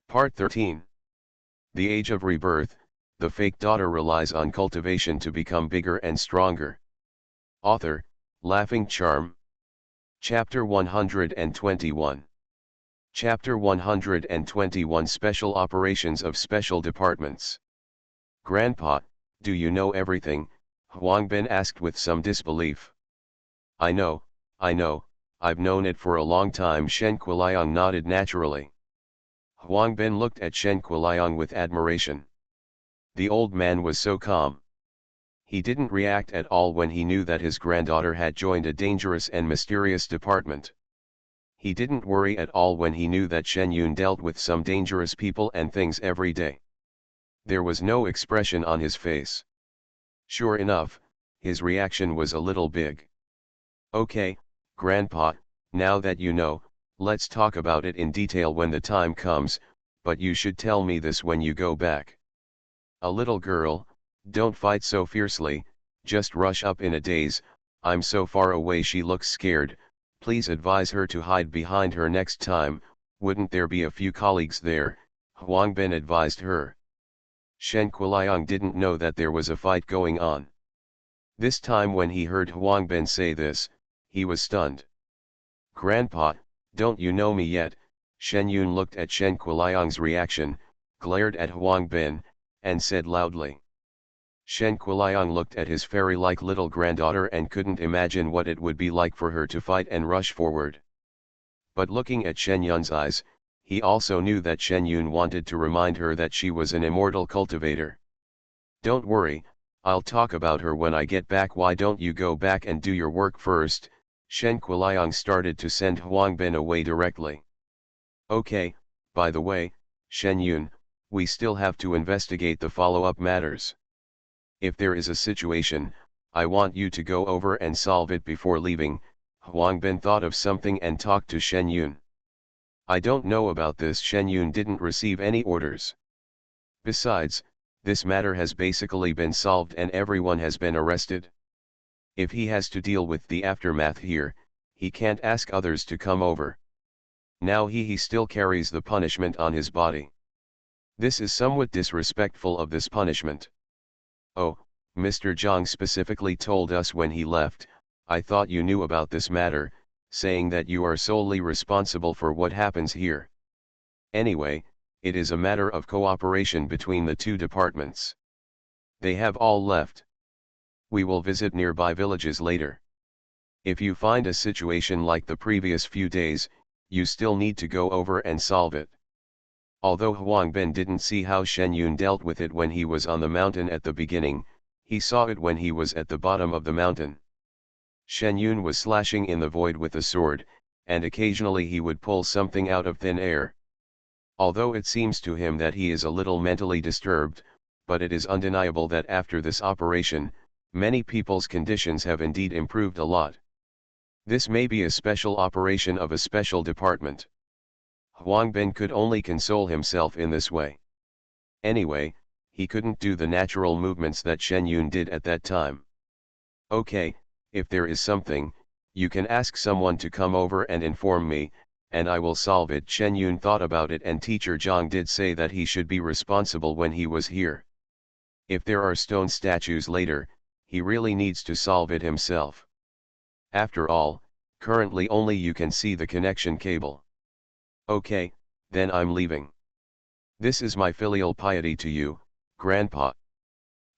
Part 13. The Age of Rebirth, the fake daughter relies on cultivation to become bigger and stronger. Author, Laughing Charm. Chapter 121. Chapter 121 Special Operations of Special Departments. Grandpa, do you know everything? Huangbin asked with some disbelief. I know, I've known it for a long time. Shen Quiliang nodded naturally. Huangbin looked at Shen Quiliang with admiration. The old man was so calm. He didn't react at all when he knew that his granddaughter had joined a dangerous and mysterious department. He didn't worry at all when he knew that Shen Yun dealt with some dangerous people and things every day. There was no expression on his face. Sure enough, his reaction was a little big. Okay, Grandpa, now that you know, let's talk about it in detail when the time comes, but you should tell me this when you go back. A little girl, don't fight so fiercely, just rush up in a daze. I'm so far away she looks scared. Please advise her to hide behind her next time. Wouldn't there be a few colleagues there? Huangbin advised her. Shen Quiliang didn't know that there was a fight going on. This time when he heard Huangbin say this, he was stunned. Grandpa, don't you know me yet? Shen Yun looked at Shen Quiliang's reaction, glared at Huangbin, and said loudly. Shen Quiliang looked at his fairy-like little granddaughter and couldn't imagine what it would be like for her to fight and rush forward. But looking at Shen Yun's eyes, he also knew that Shen Yun wanted to remind her that she was an immortal cultivator. Don't worry, I'll talk about her when I get back. Why don't you go back and do your work first? Shen Quiliang started to send Huangbin away directly. Okay, by the way, Shen Yun, we still have to investigate the follow-up matters. If there is a situation, I want you to go over and solve it before leaving. Huangbin thought of something and talked to Shen Yun. I don't know about this. Shen Yun didn't receive any orders. Besides, this matter has basically been solved and everyone has been arrested. If he has to deal with the aftermath here, he can't ask others to come over. Now he still carries the punishment on his body. This is somewhat disrespectful of this punishment. Oh, Mr. Zhang specifically told us when he left. I thought you knew about this matter, saying that you are solely responsible for what happens here. Anyway, it is a matter of cooperation between the two departments. They have all left. We will visit nearby villages later. If you find a situation like the previous few days, you still need to go over and solve it. Although Huangbin didn't see how Shen Yun dealt with it when he was on the mountain at the beginning, he saw it when he was at the bottom of the mountain. Shen Yun was slashing in the void with a sword, and occasionally he would pull something out of thin air. Although it seems to him that he is a little mentally disturbed, but it is undeniable that after this operation, many people's conditions have indeed improved a lot. This may be a special operation of a special department. Huangbin could only console himself in this way. Anyway, he couldn't do the natural movements that Shen Yun did at that time. Okay, if there is something, you can ask someone to come over and inform me, and I will solve it. Shen Yun thought about it, and Teacher Zhang did say that he should be responsible when he was here. If there are stone statues later, he really needs to solve it himself. After all, currently only you can see the connection cable. Okay, then I'm leaving. This is my filial piety to you, Grandpa.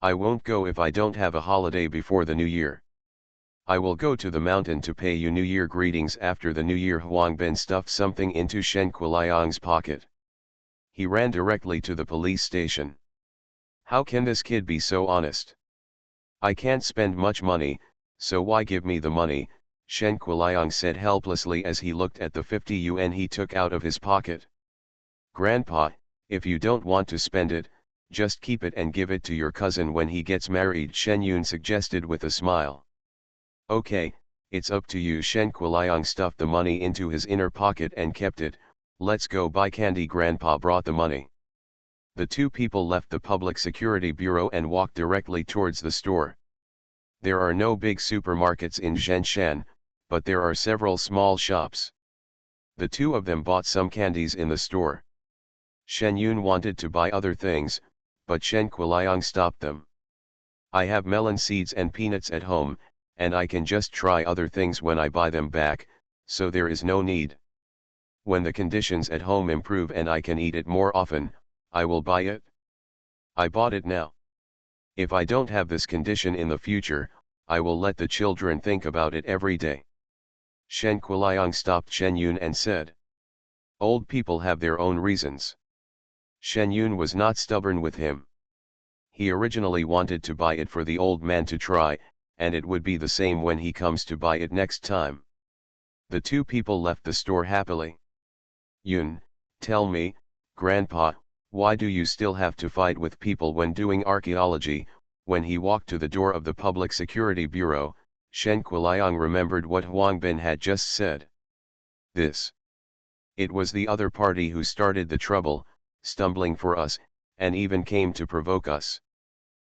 I won't go if I don't have a holiday before the New Year. I will go to the mountain to pay you New Year greetings after the New Year. Huangbin stuffed something into Shen Quiliang's pocket. He ran directly to the police station. How can this kid be so honest? I can't spend much money, so why give me the money? Shen Quiliang said helplessly as he looked at the 50 yuan he took out of his pocket. Grandpa, if you don't want to spend it, just keep it and give it to your cousin when he gets married, Shen Yun suggested with a smile. Okay, it's up to you. Shen Quiliang stuffed the money into his inner pocket and kept it. Let's go buy candy. Grandpa brought the money. The two people left the Public Security Bureau and walked directly towards the store. There are no big supermarkets in Zhenshan, but there are several small shops. The two of them bought some candies in the store. Shen Yun wanted to buy other things, but Shen Quiliang stopped them. I have melon seeds and peanuts at home, and I can just try other things when I buy them back, so there is no need. When the conditions at home improve and I can eat it more often, I will buy it. I bought it now. If I don't have this condition in the future, I will let the children think about it every day. Shen Quiliang stopped Shen Yun and said, "Old people have their own reasons." Shen Yun was not stubborn with him. He originally wanted to buy it for the old man to try, and it would be the same when he comes to buy it next time. The two people left the store happily. "Yun, tell me, Grandpa, why do you still have to fight with people when doing archaeology?" When he walked to the door of the Public Security Bureau, Shen Quiliang remembered what Huang Bin had just said. It was the other party who started the trouble, stumbling for us, and even came to provoke us.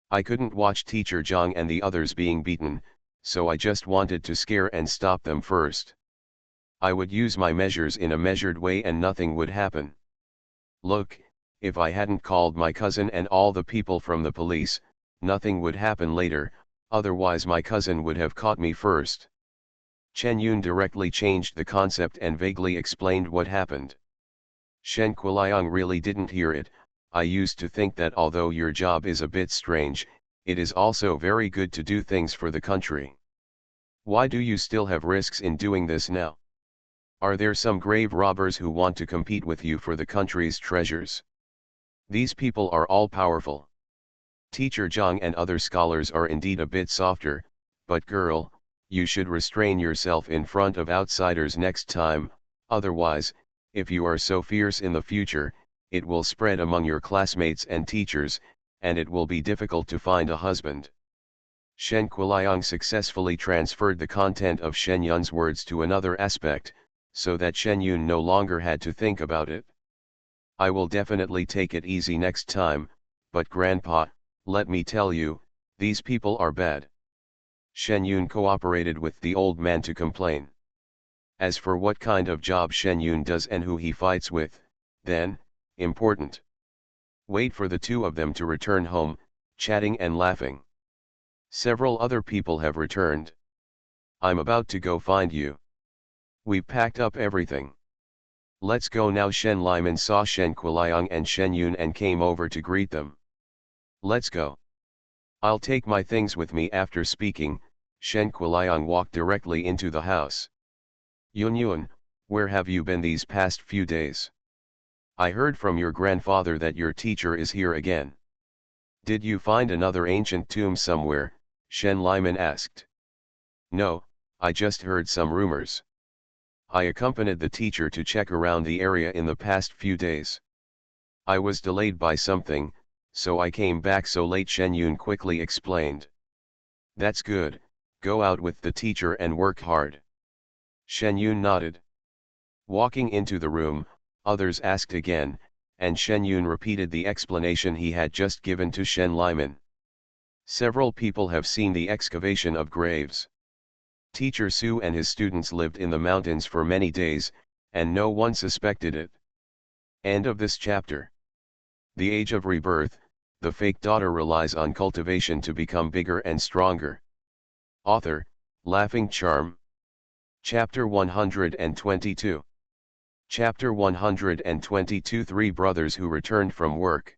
I couldn't watch Teacher Zhang and the others being beaten, so I just wanted to scare and stop them first. I would use my measures in a measured way and nothing would happen. Look, if I hadn't called my cousin and all the people from the police, nothing would happen later, otherwise my cousin would have caught me first. Chen Yun directly changed the concept and vaguely explained what happened. Shen Quiliang really didn't hear it. "I used to think that although your job is a bit strange, it is also very good to do things for the country. Why do you still have risks in doing this now? Are there some grave robbers who want to compete with you for the country's treasures? These people are all powerful. Teacher Zhang and other scholars are indeed a bit softer, but girl, you should restrain yourself in front of outsiders next time, otherwise, if you are so fierce in the future, it will spread among your classmates and teachers, and it will be difficult to find a husband." Shen Quiliang successfully transferred the content of Shen Yun's words to another aspect, so that Shen Yun no longer had to think about it. "I will definitely take it easy next time, but Grandpa, let me tell you, these people are bad." Shen Yun cooperated with the old man to complain. As for what kind of job Shen Yun does and who he fights with, then, important. Wait for the two of them to return home, chatting and laughing. Several other people have returned. "I'm about to go find you. We've packed up everything. Let's go now." Shen Liman saw Shen Quiliang and Shen Yun and came over to greet them. "Let's go. I'll take my things with me." After speaking, Shen Quiliang walked directly into the house. "Yun, where have you been these past few days? I heard from your grandfather that your teacher is here again. Did you find another ancient tomb somewhere?" Shen Liman asked. "No, I just heard some rumors. I accompanied the teacher to check around the area in the past few days. I was delayed by something, so I came back so late." Shen Yun quickly explained. "That's good, go out with the teacher and work hard." Shen Yun nodded. Walking into the room, others asked again, and Shen Yun repeated the explanation he had just given to Shen Liman. Several people have seen the excavation of graves. Teacher Su and his students lived in the mountains for many days, and no one suspected it. End of this chapter. The Age of Rebirth, the fake daughter relies on cultivation to become bigger and stronger. Author, Laughing Charm. Chapter 122. Chapter 122. Three brothers who returned from work.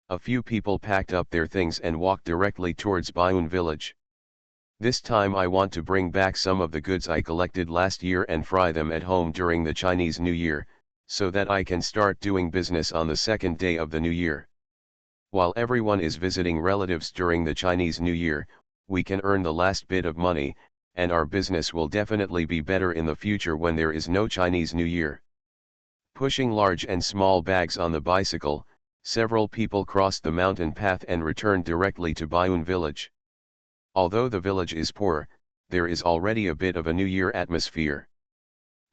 A few people packed up their things and walked directly towards Baiyun village. "This time I want to bring back some of the goods I collected last year and fry them at home during the Chinese New Year, so that I can start doing business on the second day of the New Year. While everyone is visiting relatives during the Chinese New Year, we can earn the last bit of money, and our business will definitely be better in the future when there is no Chinese New Year." Pushing large and small bags on the bicycle, several people crossed the mountain path and returned directly to Baiyun village. Although the village is poor, there is already a bit of a New Year atmosphere.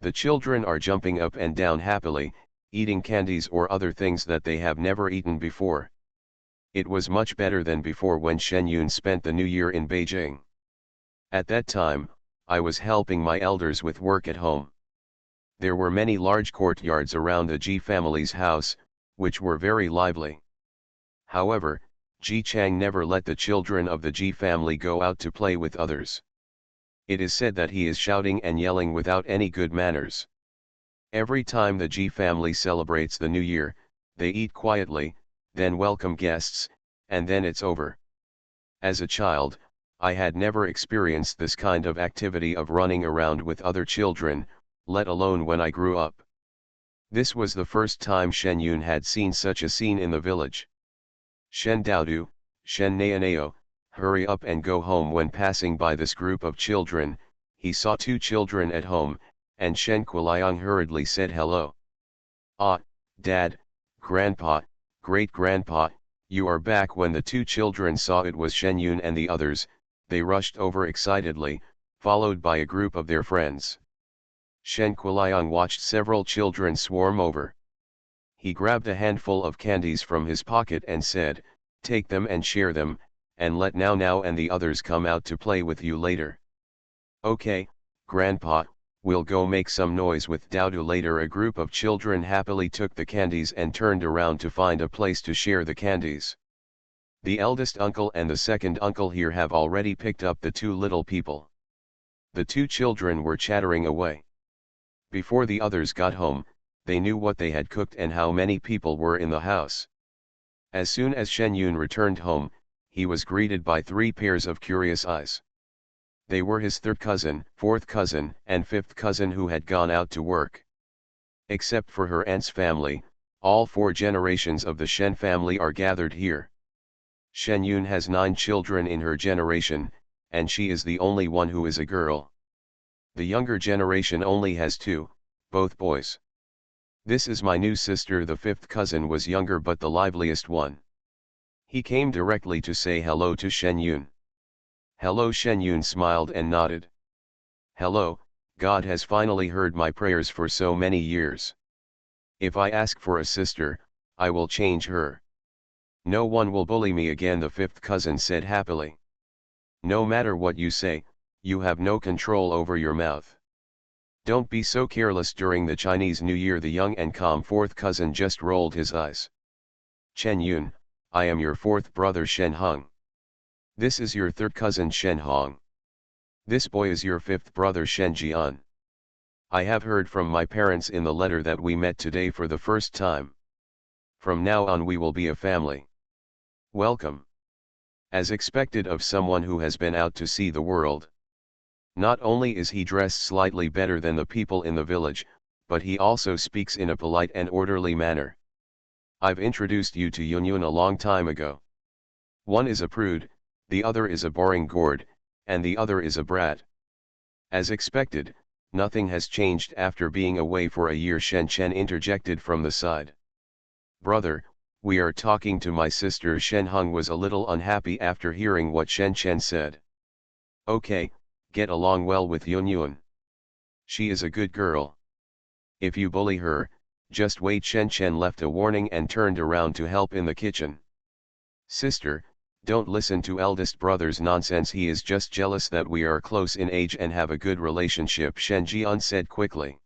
The children are jumping up and down happily, eating candies or other things that they have never eaten before. It was much better than before when Shen Yun spent the New Year in Beijing. At that time, I was helping my elders with work at home. There were many large courtyards around the Ji family's house, which were very lively. However, Ji Chang never let the children of the Ji family go out to play with others. It is said that he is shouting and yelling without any good manners. Every time the Ji family celebrates the New Year, they eat quietly, then welcome guests, and then it's over. As a child, I had never experienced this kind of activity of running around with other children, let alone when I grew up. This was the first time Shen Yun had seen such a scene in the village. Shen Daodu, Shen Naaneo, hurry up and go home. When passing by this group of children, he saw two children at home, and Shen Kuliang hurriedly said hello. Ah, Dad, Grandpa, Great-Grandpa, you are back. When the two children saw it was Shen Yun and the others, they rushed over excitedly, followed by a group of their friends. Shen Kuliang watched several children swarm over. He grabbed a handful of candies from his pocket and said, "Take them and share them, and let Now and the others come out to play with you later." "Okay, Grandpa, we'll go make some noise with Daodu later." A group of children happily took the candies and turned around to find a place to share the candies. The eldest uncle and the second uncle here have already picked up the two little people. The two children were chattering away. Before the others got home, they knew what they had cooked and how many people were in the house. As soon as Shen Yun returned home, he was greeted by three pairs of curious eyes. They were his third cousin, fourth cousin, and fifth cousin who had gone out to work. Except for her aunt's family, all four generations of the Shen family are gathered here. Shen Yun has 9 children in her generation, and she is the only one who is a girl. The younger generation only has 2, both boys. "This is my new sister." The fifth cousin was younger but the liveliest one. He came directly to say hello to Shen Yun. "Hello." Shen Yun smiled and nodded. "Hello, God has finally heard my prayers for so many years. If I ask for a sister, I will change her. No one will bully me again," the fifth cousin said happily. "No matter what you say, you have no control over your mouth. Don't be so careless during the Chinese New Year." The young and calm fourth cousin just rolled his eyes. "Chen Yun, I am your fourth brother Shen Hong. This is your third cousin Shen Hong. This boy is your fifth brother Shen Jian. I have heard from my parents in the letter that we met today for the first time. From now on we will be a family. Welcome." As expected of someone who has been out to see the world. Not only is he dressed slightly better than the people in the village, but he also speaks in a polite and orderly manner. "I've introduced you to Yun Yun a long time ago. One is a prude, the other is a boring gourd, and the other is a brat." As expected, nothing has changed after being away for a year. Shen Chen interjected from the side. "Brother, we are talking to my sister." Shen Hong was a little unhappy after hearing what Shen Chen said. "Okay, get along well with Yun Yun. She is a good girl. If you bully her, just wait." Shen Chen left a warning and turned around to help in the kitchen. "Sister, don't listen to eldest brother's nonsense. He is just jealous that we are close in age and have a good relationship," Shen Jian said quickly.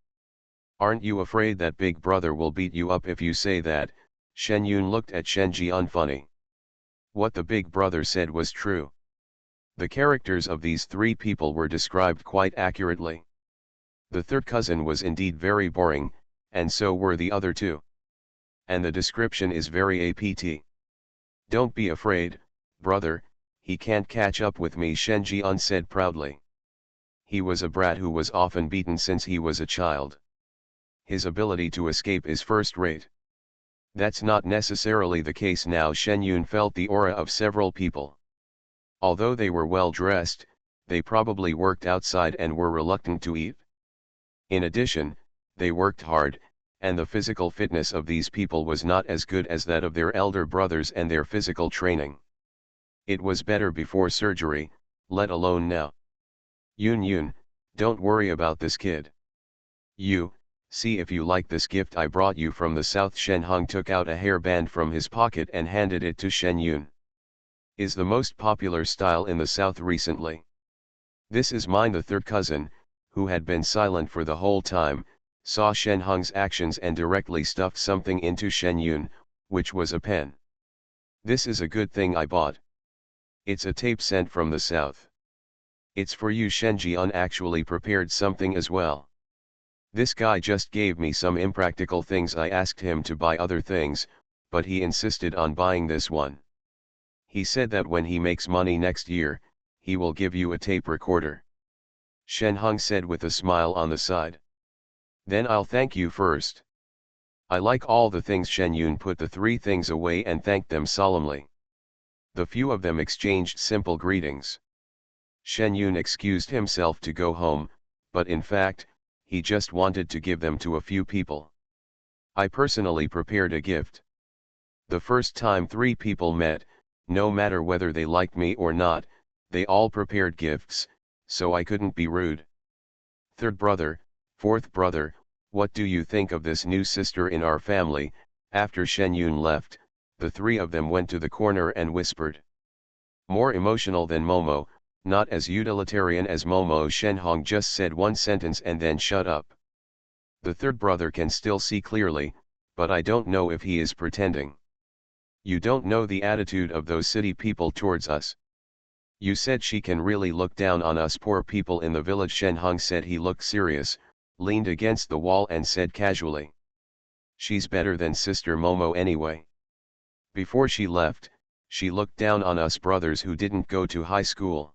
"Aren't you afraid that big brother will beat you up if you say that?" Shen Yun looked at Shen Jian funny. What the big brother said was true. The characters of these three people were described quite accurately. The third cousin was indeed very boring, and so were the other two. And the description is very apt. "Don't be afraid, brother, he can't catch up with me," Shen Jian said proudly. He was a brat who was often beaten since he was a child. His ability to escape is first rate. That's not necessarily the case now. Shen Yun felt the aura of several people. Although they were well dressed, they probably worked outside and were reluctant to eat. In addition, they worked hard, and the physical fitness of these people was not as good as that of their elder brothers and their physical training. It was better before surgery, let alone now. "Yun Yun, don't worry about this kid. You, see if you like this gift I brought you from the south." Shen Hong took out a hairband from his pocket and handed it to Shen Yun. "Is the most popular style in the south recently. This is mine." The third cousin, who had been silent for the whole time, saw Shen Hong's actions and directly stuffed something into Shen Yun, which was a pen. This is a good thing I bought. It's a tape sent from the south. It's for you. Shen Jian actually prepared something as well. This guy just gave me some impractical things. I asked him to buy other things, but he insisted on buying this one. He said that when he makes money next year, he will give you a tape recorder. Shen Hong said with a smile on the side. Then I'll thank you first. I like all the things. Shen Yun put the three things away and thanked them solemnly. The few of them exchanged simple greetings. Shen Yun excused himself to go home, but in fact, he just wanted to give them to a few people. I personally prepared a gift. The first time three people met, no matter whether they liked me or not, they all prepared gifts, so I couldn't be rude. Third brother, fourth brother, what do you think of this new sister in our family? After Shen Yun left, the three of them went to the corner and whispered. More emotional than Momo, not as utilitarian as Momo. Shen Hong just said one sentence and then shut up. The third brother can still see clearly, but I don't know if he is pretending. You don't know the attitude of those city people towards us. You said she can really look down on us poor people in the village. Shen Hong said. He looked serious, leaned against the wall and said casually. She's better than Sister Momo anyway. Before she left, she looked down on us brothers who didn't go to high school.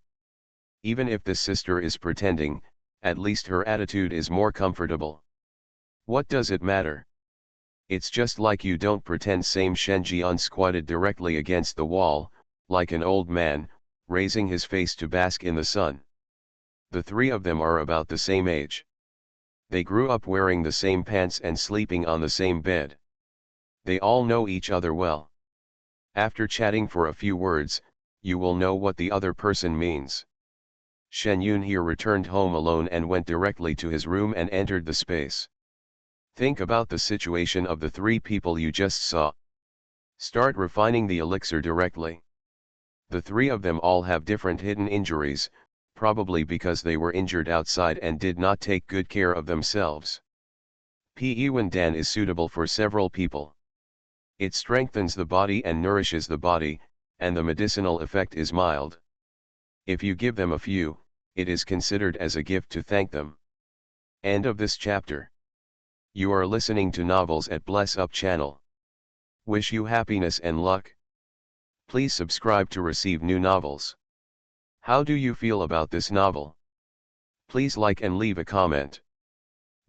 Even if the sister is pretending, at least her attitude is more comfortable. What does it matter? It's just like you don't pretend. Same. Shen Jian squatted directly against the wall, like an old man, raising his face to bask in the sun. The three of them are about the same age. They grew up wearing the same pants and sleeping on the same bed. They all know each other well. After chatting for a few words, you will know what the other person means. Shen Yun here returned home alone and went directly to his room and entered the space. Think about the situation of the three people you just saw. Start refining the elixir directly. The three of them all have different hidden injuries, probably because they were injured outside and did not take good care of themselves. Yuan Dan is suitable for several people. It strengthens the body and nourishes the body, and the medicinal effect is mild. If you give them a few, it is considered as a gift to thank them. End of this chapter. You are listening to Novels at Bless Up channel. Wish you happiness and luck. Please subscribe to receive new novels. How do you feel about this novel? Please like and leave a comment.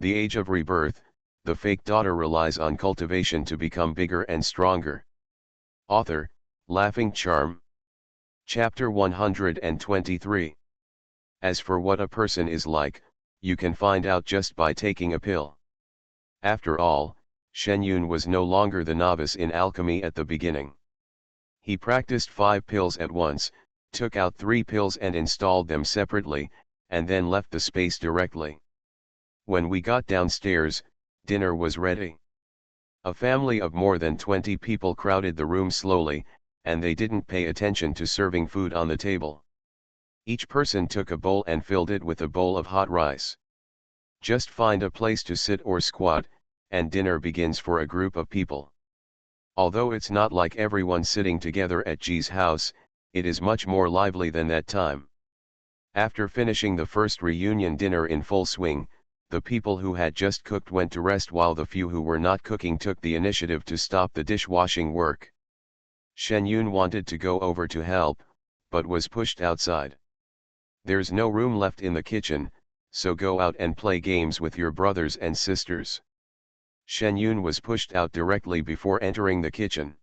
The Age of Rebirth, the fake daughter relies on cultivation to become bigger and stronger. Author, Laughing Charm. Chapter 123. As for what a person is like, you can find out just by taking a pill. After all, Shen Yun was no longer the novice in alchemy at the beginning. He practiced 5 pills at once, took out 3 pills and installed them separately, and then left the space directly. When we got downstairs, dinner was ready. A family of more than 20 people crowded the room slowly, and they didn't pay attention to serving food on the table. Each person took a bowl and filled it with a bowl of hot rice. Just find a place to sit or squat, and dinner begins for a group of people. Although it's not like everyone sitting together at Ji's house, it is much more lively than that time. After finishing the first reunion dinner in full swing, the people who had just cooked went to rest while the few who were not cooking took the initiative to stop the dishwashing work. Shen Yun wanted to go over to help, but was pushed outside. There's no room left in the kitchen, so go out and play games with your brothers and sisters. Shen Yun was pushed out directly before entering the kitchen.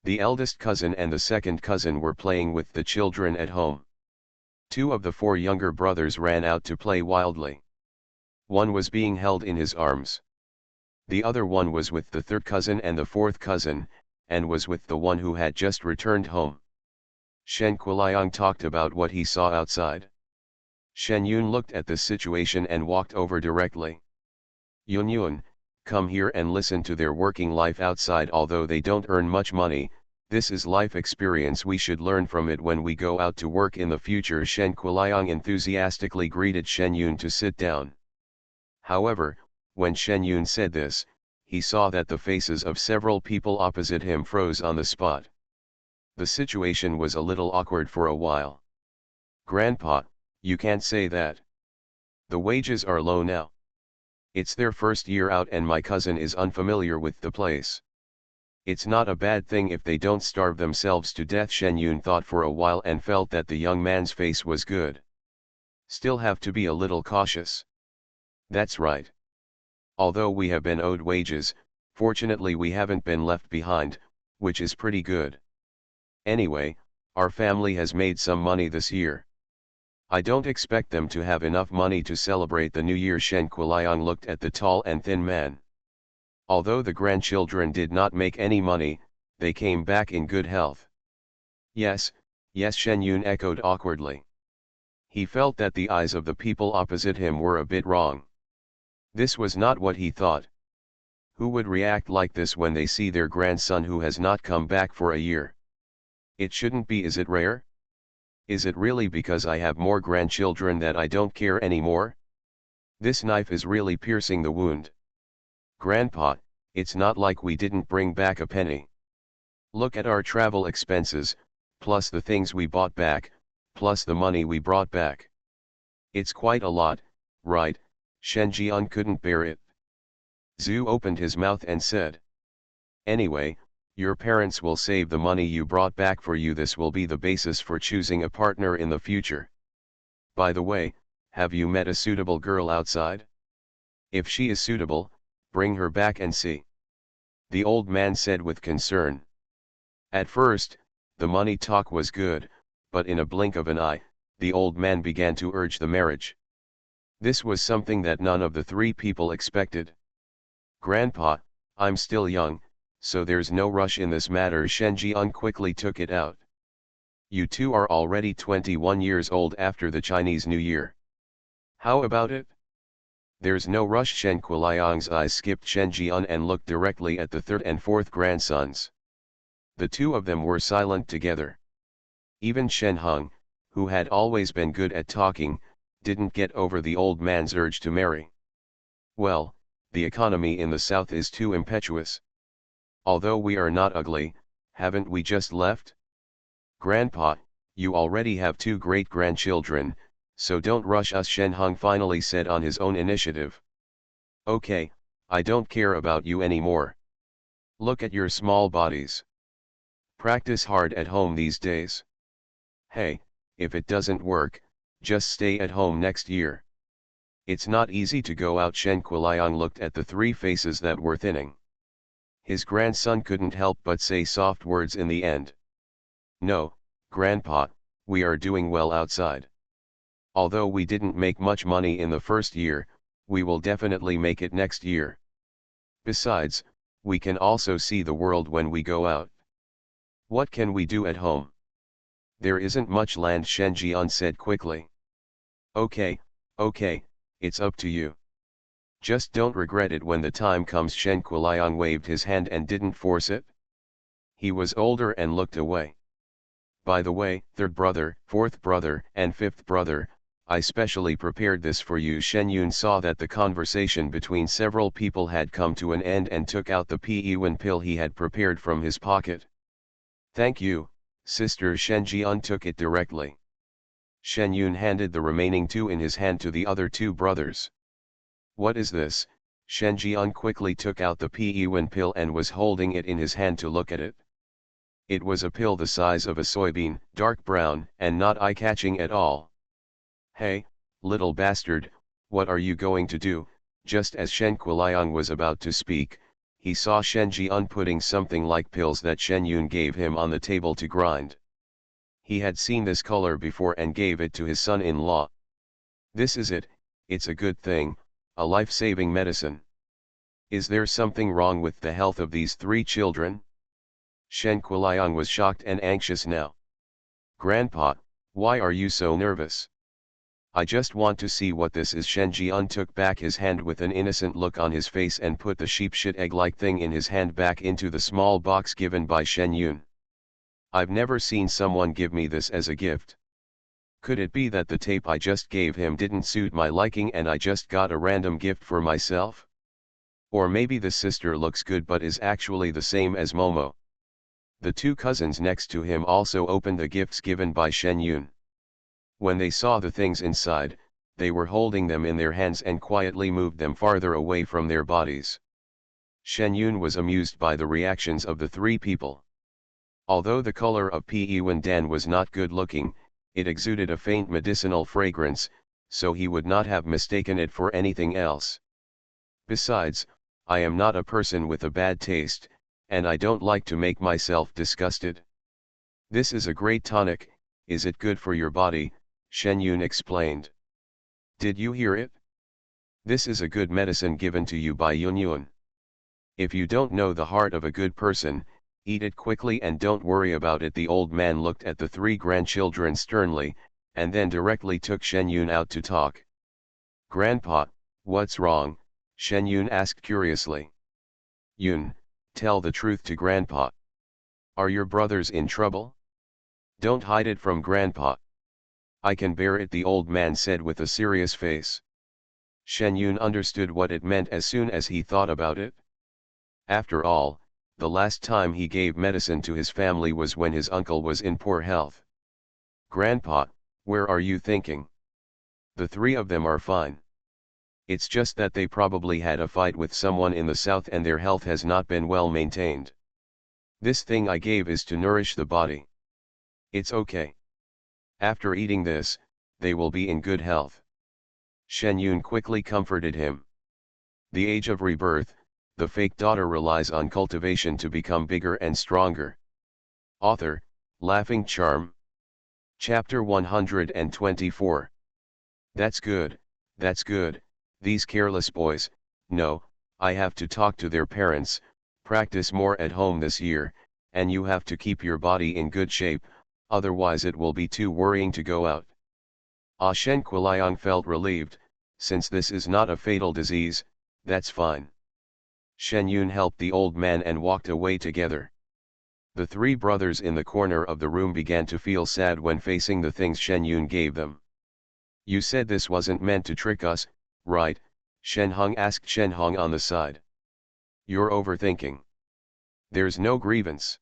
The eldest cousin and the second cousin were playing with the children at home. 2 of the 4 younger brothers ran out to play wildly. One was being held in his arms. The other one was with the third cousin and the fourth cousin, and was with the one who had just returned home. Shen Kuliang talked about what he saw outside. Shen Yun looked at the situation and walked over directly. Yun Yun, come here and listen to their working life outside. Although they don't earn much money, this is life experience. We should learn from it when we go out to work in the future. Shen Kuliang enthusiastically greeted Shen Yun to sit down. However, when Shen Yun said this, he saw that the faces of several people opposite him froze on the spot. The situation was a little awkward for a while. "Grandpa, you can't say that. The wages are low now. It's their first year out and my cousin is unfamiliar with the place. It's not a bad thing if they don't starve themselves to death." Shen Yun thought for a while and felt that the young man's face was good. "Still have to be a little cautious." "That's right. Although we have been owed wages, fortunately we haven't been left behind, which is pretty good. Anyway, our family has made some money this year. I don't expect them to have enough money to celebrate the new year." Shen Kuliang looked at the tall and thin man. Although the grandchildren did not make any money, they came back in good health. "Yes, yes," Shen Yun echoed awkwardly. He felt that the eyes of the people opposite him were a bit wrong. This was not what he thought. Who would react like this when they see their grandson who has not come back for a year? It shouldn't be. Is it rare? Is it really because I have more grandchildren that I don't care anymore? This knife is really piercing the wound. Grandpa, it's not like we didn't bring back a penny. Look at our travel expenses, plus the things we bought back, plus the money we brought back. It's quite a lot, right?" Shen Jian couldn't bear it. Zhu opened his mouth and said, "Anyway, your parents will save the money you brought back for you. This will be the basis for choosing a partner in the future. By the way, have you met a suitable girl outside? If she is suitable, bring her back and see," the old man said with concern. At first, the money talk was good, but in a blink of an eye, the old man began to urge the marriage. This was something that none of the three people expected. "Grandpa, I'm still young, so there's no rush in this matter." Shen Jian quickly took it out. "You two are already 21 years old after the Chinese New Year. How about it?" "There's no rush." Shen Kuliang's eyes skipped Shen Jian and looked directly at the third and fourth grandsons. The two of them were silent together. Even Shen Hung, who had always been good at talking, didn't get over the old man's urge to marry. "Well, the economy in the south is too impetuous. Although we are not ugly, haven't we just left? Grandpa, you already have 2 great-grandchildren, so don't rush us." Shen Hung finally said on his own initiative. "Okay, I don't care about you anymore. Look at your small bodies. Practice hard at home these days. Hey, if it doesn't work, just stay at home next year. It's not easy to go out." Shen Kuliang looked at the 3 faces that were thinning. His grandson couldn't help but say soft words in the end. "No, Grandpa, we are doing well outside. Although we didn't make much money in the first year, we will definitely make it next year. Besides, we can also see the world when we go out. What can we do at home? There isn't much land." Shen Jian said quickly. Okay, it's up to you. Just don't regret it when the time comes." Shen Kuliang waved his hand and didn't force it. He was older and looked away. "By the way, third brother, fourth brother, and fifth brother, I specially prepared this for you." Shen Yun saw that the conversation between several people had come to an end and took out the Peyuan pill he had prepared from his pocket. "Thank you, sister." Shen Jian took it directly. Shen Yun handed the remaining 2 in his hand to the other 2 brothers. "What is this?" Shen Jian quickly took out the Peyuan pill and was holding it in his hand to look at it. It was a pill the size of a soybean, dark brown, and not eye-catching at all. "Hey, little bastard, what are you going to do?" Just as Shen Kuliang was about to speak, he saw Shen Jian putting something like pills that Shen Yun gave him on the table to grind. He had seen this color before and gave it to his son-in-law. "This is it, it's a good thing, a life-saving medicine. Is there something wrong with the health of these 3 children?" Shen Kuliang was shocked and anxious now. "Grandpa, why are you so nervous?" "I just want to see what this is." Shen Jian took back his hand with an innocent look on his face and put the sheep shit egg-like thing in his hand back into the small box given by Shen Yun. "I've never seen someone give me this as a gift. Could it be that the tape I just gave him didn't suit my liking and I just got a random gift for myself?" Or maybe the sister looks good but is actually the same as Momo. The two cousins next to him also opened the gifts given by Shen Yun. When they saw the things inside, they were holding them in their hands and quietly moved them farther away from their bodies. Shen Yun was amused by the reactions of the three people. Although the color of Pe Wen Dan was not good looking, it exuded a faint medicinal fragrance, so he would not have mistaken it for anything else. Besides, I am not a person with a bad taste, and I don't like to make myself disgusted. This is a great tonic, is it good for your body? Shen Yun explained. Did you hear it? This is a good medicine given to you by Yun Yun. If you don't know the heart of a good person, eat it quickly and don't worry about it. The old man looked at the three grandchildren sternly, and then directly took Shen Yun out to talk. Grandpa, what's wrong? Shen Yun asked curiously. Yun, tell the truth to Grandpa. Are your brothers in trouble? Don't hide it from Grandpa. I can bear it, the old man said with a serious face. Shen Yun understood what it meant as soon as he thought about it. After all, the last time he gave medicine to his family was when his uncle was in poor health. Grandpa, where are you thinking? The three of them are fine. It's just that they probably had a fight with someone in the south and their health has not been well maintained. This thing I gave is to nourish the body. It's okay. After eating this, they will be in good health. Shen Yun quickly comforted him. The age of rebirth, the fake daughter relies on cultivation to become bigger and stronger. Author, Laughing Charm. Chapter 124. That's good, that's good, these careless boys. No, I have to talk to their parents, practice more at home this year, and you have to keep your body in good shape, otherwise it will be too worrying to go out. Ah Shen Kuliang felt relieved, since this is not a fatal disease, that's fine. Shen Yun helped the old man and walked away together. The three brothers in the corner of the room began to feel sad when facing the things Shen Yun gave them. You said this wasn't meant to trick us, right? Shen Hong asked Shen Hong on the side. You're overthinking. There's no grievance.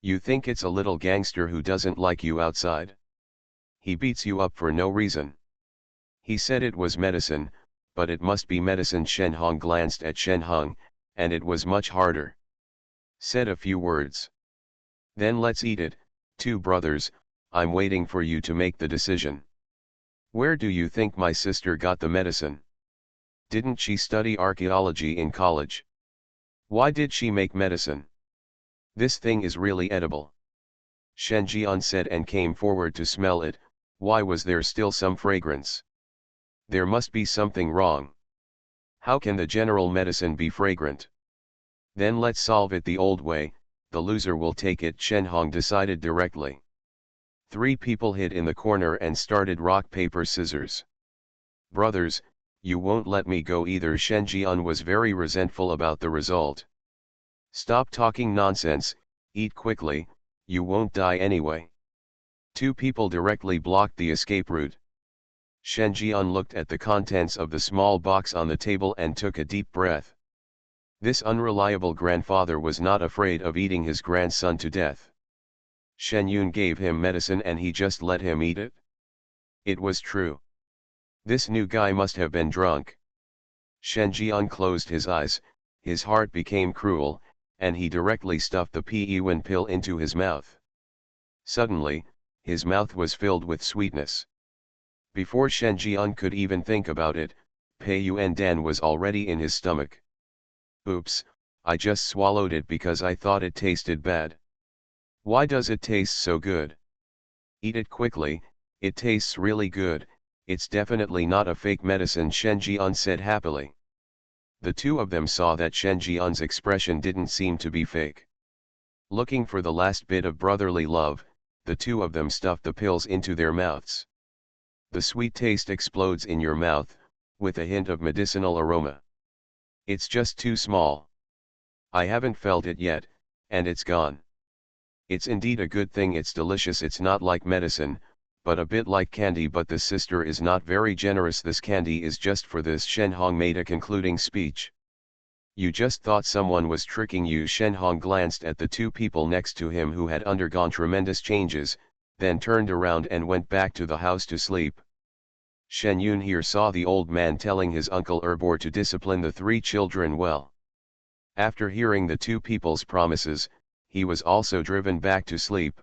You think it's a little gangster who doesn't like you outside? He beats you up for no reason. He said it was medicine, but it must be medicine. Shen Hong glanced at Shen Hong, and it was much harder. Said a few words. Then let's eat it, two brothers, I'm waiting for you to make the decision. Where do you think my sister got the medicine? Didn't she study archaeology in college? Why did she make medicine? This thing is really edible. Shen Jian said and came forward to smell it. Why was there still some fragrance? There must be something wrong. How can the general medicine be fragrant? Then let's solve it the old way, the loser will take it, Shen Hong decided directly. Three people hid in the corner and started rock paper scissors. Brothers, you won't let me go either. Shen Jian was very resentful about the result. Stop talking nonsense, eat quickly, you won't die anyway. Two people directly blocked the escape route. Shen Jian looked at the contents of the small box on the table and took a deep breath. This unreliable grandfather was not afraid of eating his grandson to death. Shen Yun gave him medicine and he just let him eat it? It was true. This new guy must have been drunk. Shen Jian closed his eyes, his heart became cruel, and he directly stuffed the Pe Wen pill into his mouth. Suddenly, his mouth was filled with sweetness. Before Shen Jian could even think about it, Pei Yuan Dan was already in his stomach. Oops, I just swallowed it because I thought it tasted bad. Why does it taste so good? Eat it quickly, it tastes really good, it's definitely not a fake medicine, Shen Jian said happily. The two of them saw that Shen Jian's expression didn't seem to be fake. Looking for the last bit of brotherly love, the two of them stuffed the pills into their mouths. The sweet taste explodes in your mouth, with a hint of medicinal aroma. It's just too small. I haven't felt it yet, and it's gone. It's indeed a good thing, it's delicious, it's not like medicine, but a bit like candy, but the sister is not very generous, this candy is just for this. Shen Hong made a concluding speech. You just thought someone was tricking you. Shen Hong glanced at the two people next to him who had undergone tremendous changes, then turned around and went back to the house to sleep. Shen Yun here saw the old man telling his uncle Erbor to discipline the three children well. After hearing the two people's promises, he was also driven back to sleep.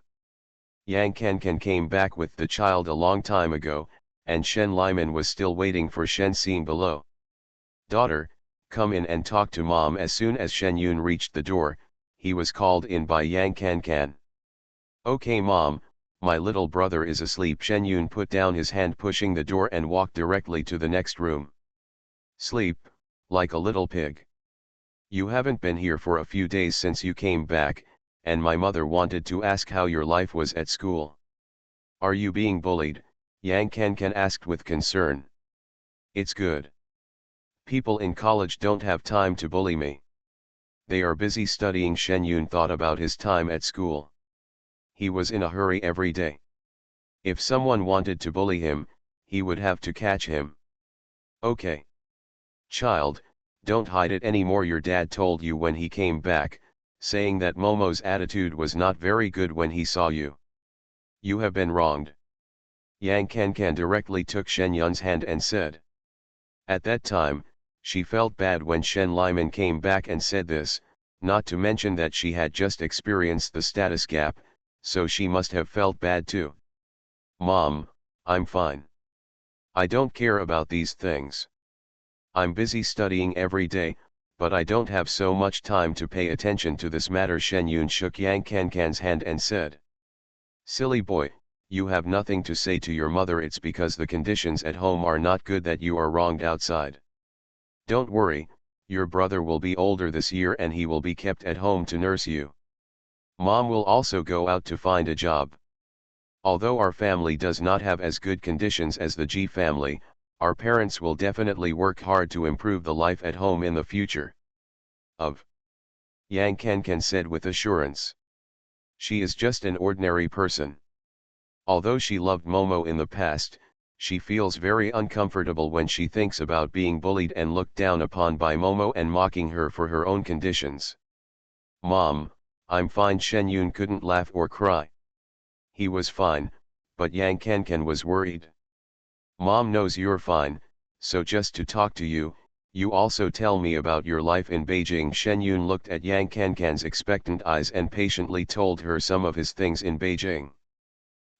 Yang Kankan came back with the child a long time ago, and Shen Liman was still waiting for Shen Xing below. "Daughter, come in and talk to mom." As soon as Shen Yun reached the door, he was called in by Yang Kankan. "Okay mom, my little brother is asleep." Shen Yun put down his hand pushing the door and walked directly to the next room. "Sleep, like a little pig. You haven't been here for a few days since you came back, and my mother wanted to ask how your life was at school." "Are you being bullied?" Yang Kankan asked with concern. "It's good. People in college don't have time to bully me. They are busy studying." Shen Yun thought about his time at school. He was in a hurry every day. If someone wanted to bully him, he would have to catch him. "Okay. Child, don't hide it anymore. Your dad told you when he came back, saying that Momo's attitude was not very good when he saw you. You have been wronged." Yang Kankan directly took Shen Yun's hand and said. At that time, she felt bad when Shen Liman came back and said this, not to mention that she had just experienced the status gap, so she must have felt bad too. "Mom, I'm fine. I don't care about these things. I'm busy studying every day, but I don't have so much time to pay attention to this matter." Shen Yun shook Yang Kankan's hand and said. "Silly boy, you have nothing to say to your mother. It's because the conditions at home are not good that you are wronged outside. Don't worry, your brother will be older this year and he will be kept at home to nurse you. Mom will also go out to find a job. Although our family does not have as good conditions as the G family, our parents will definitely work hard to improve the life at home in the future." Of Yang Kankan said with assurance. She is just an ordinary person. Although she loved Momo in the past, she feels very uncomfortable when she thinks about being bullied and looked down upon by Momo and mocking her for her own conditions. "Mom, I'm fine." Shen Yun couldn't laugh or cry. He was fine, but Yang Kankan was worried. "Mom knows you're fine, so just to talk to you, you also tell me about your life in Beijing." Shen Yun looked at Yang Kankan's expectant eyes and patiently told her some of his things in Beijing.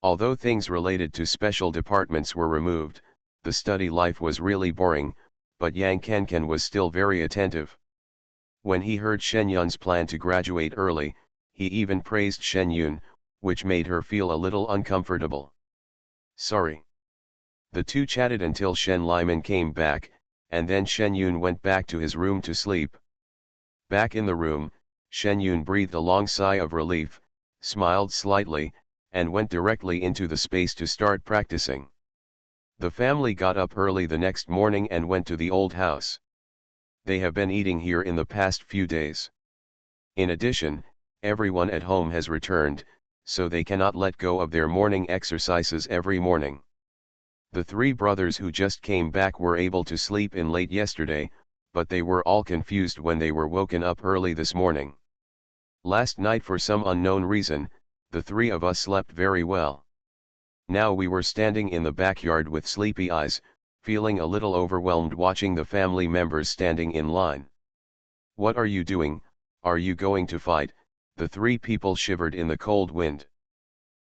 Although things related to special departments were removed, the study life was really boring, but Yang Kankan was still very attentive. When he heard Shen Yun's plan to graduate early, he even praised Shen Yun, which made her feel a little uncomfortable. "Sorry." The two chatted until Shen Liman came back, and then Shen Yun went back to his room to sleep. Back in the room, Shen Yun breathed a long sigh of relief, smiled slightly, and went directly into the space to start practicing. The family got up early the next morning and went to the old house. They have been eating here in the past few days. In addition, everyone at home has returned, so they cannot let go of their morning exercises every morning. The three brothers who just came back were able to sleep in late yesterday, but they were all confused when they were woken up early this morning. "Last night for some unknown reason, the three of us slept very well. Now we were standing in the backyard with sleepy eyes, feeling a little overwhelmed watching the family members standing in line." "What are you doing? Are you going to fight?" The three people shivered in the cold wind.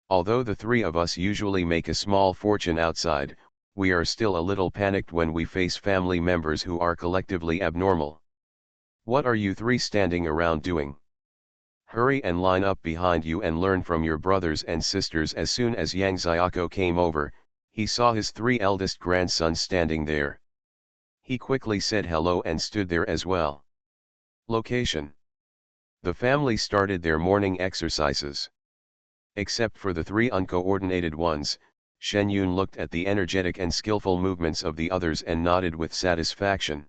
"Although the three of us usually make a small fortune outside, we are still a little panicked when we face family members who are collectively abnormal." "What are you three standing around doing? Hurry and line up behind you and learn from your brothers and sisters." As soon as Yang Xiaoko came over, he saw his three eldest grandsons standing there. He quickly said hello and stood there as well. Location. The family started their morning exercises. Except for the three uncoordinated ones, Shen Yun looked at the energetic and skillful movements of the others and nodded with satisfaction.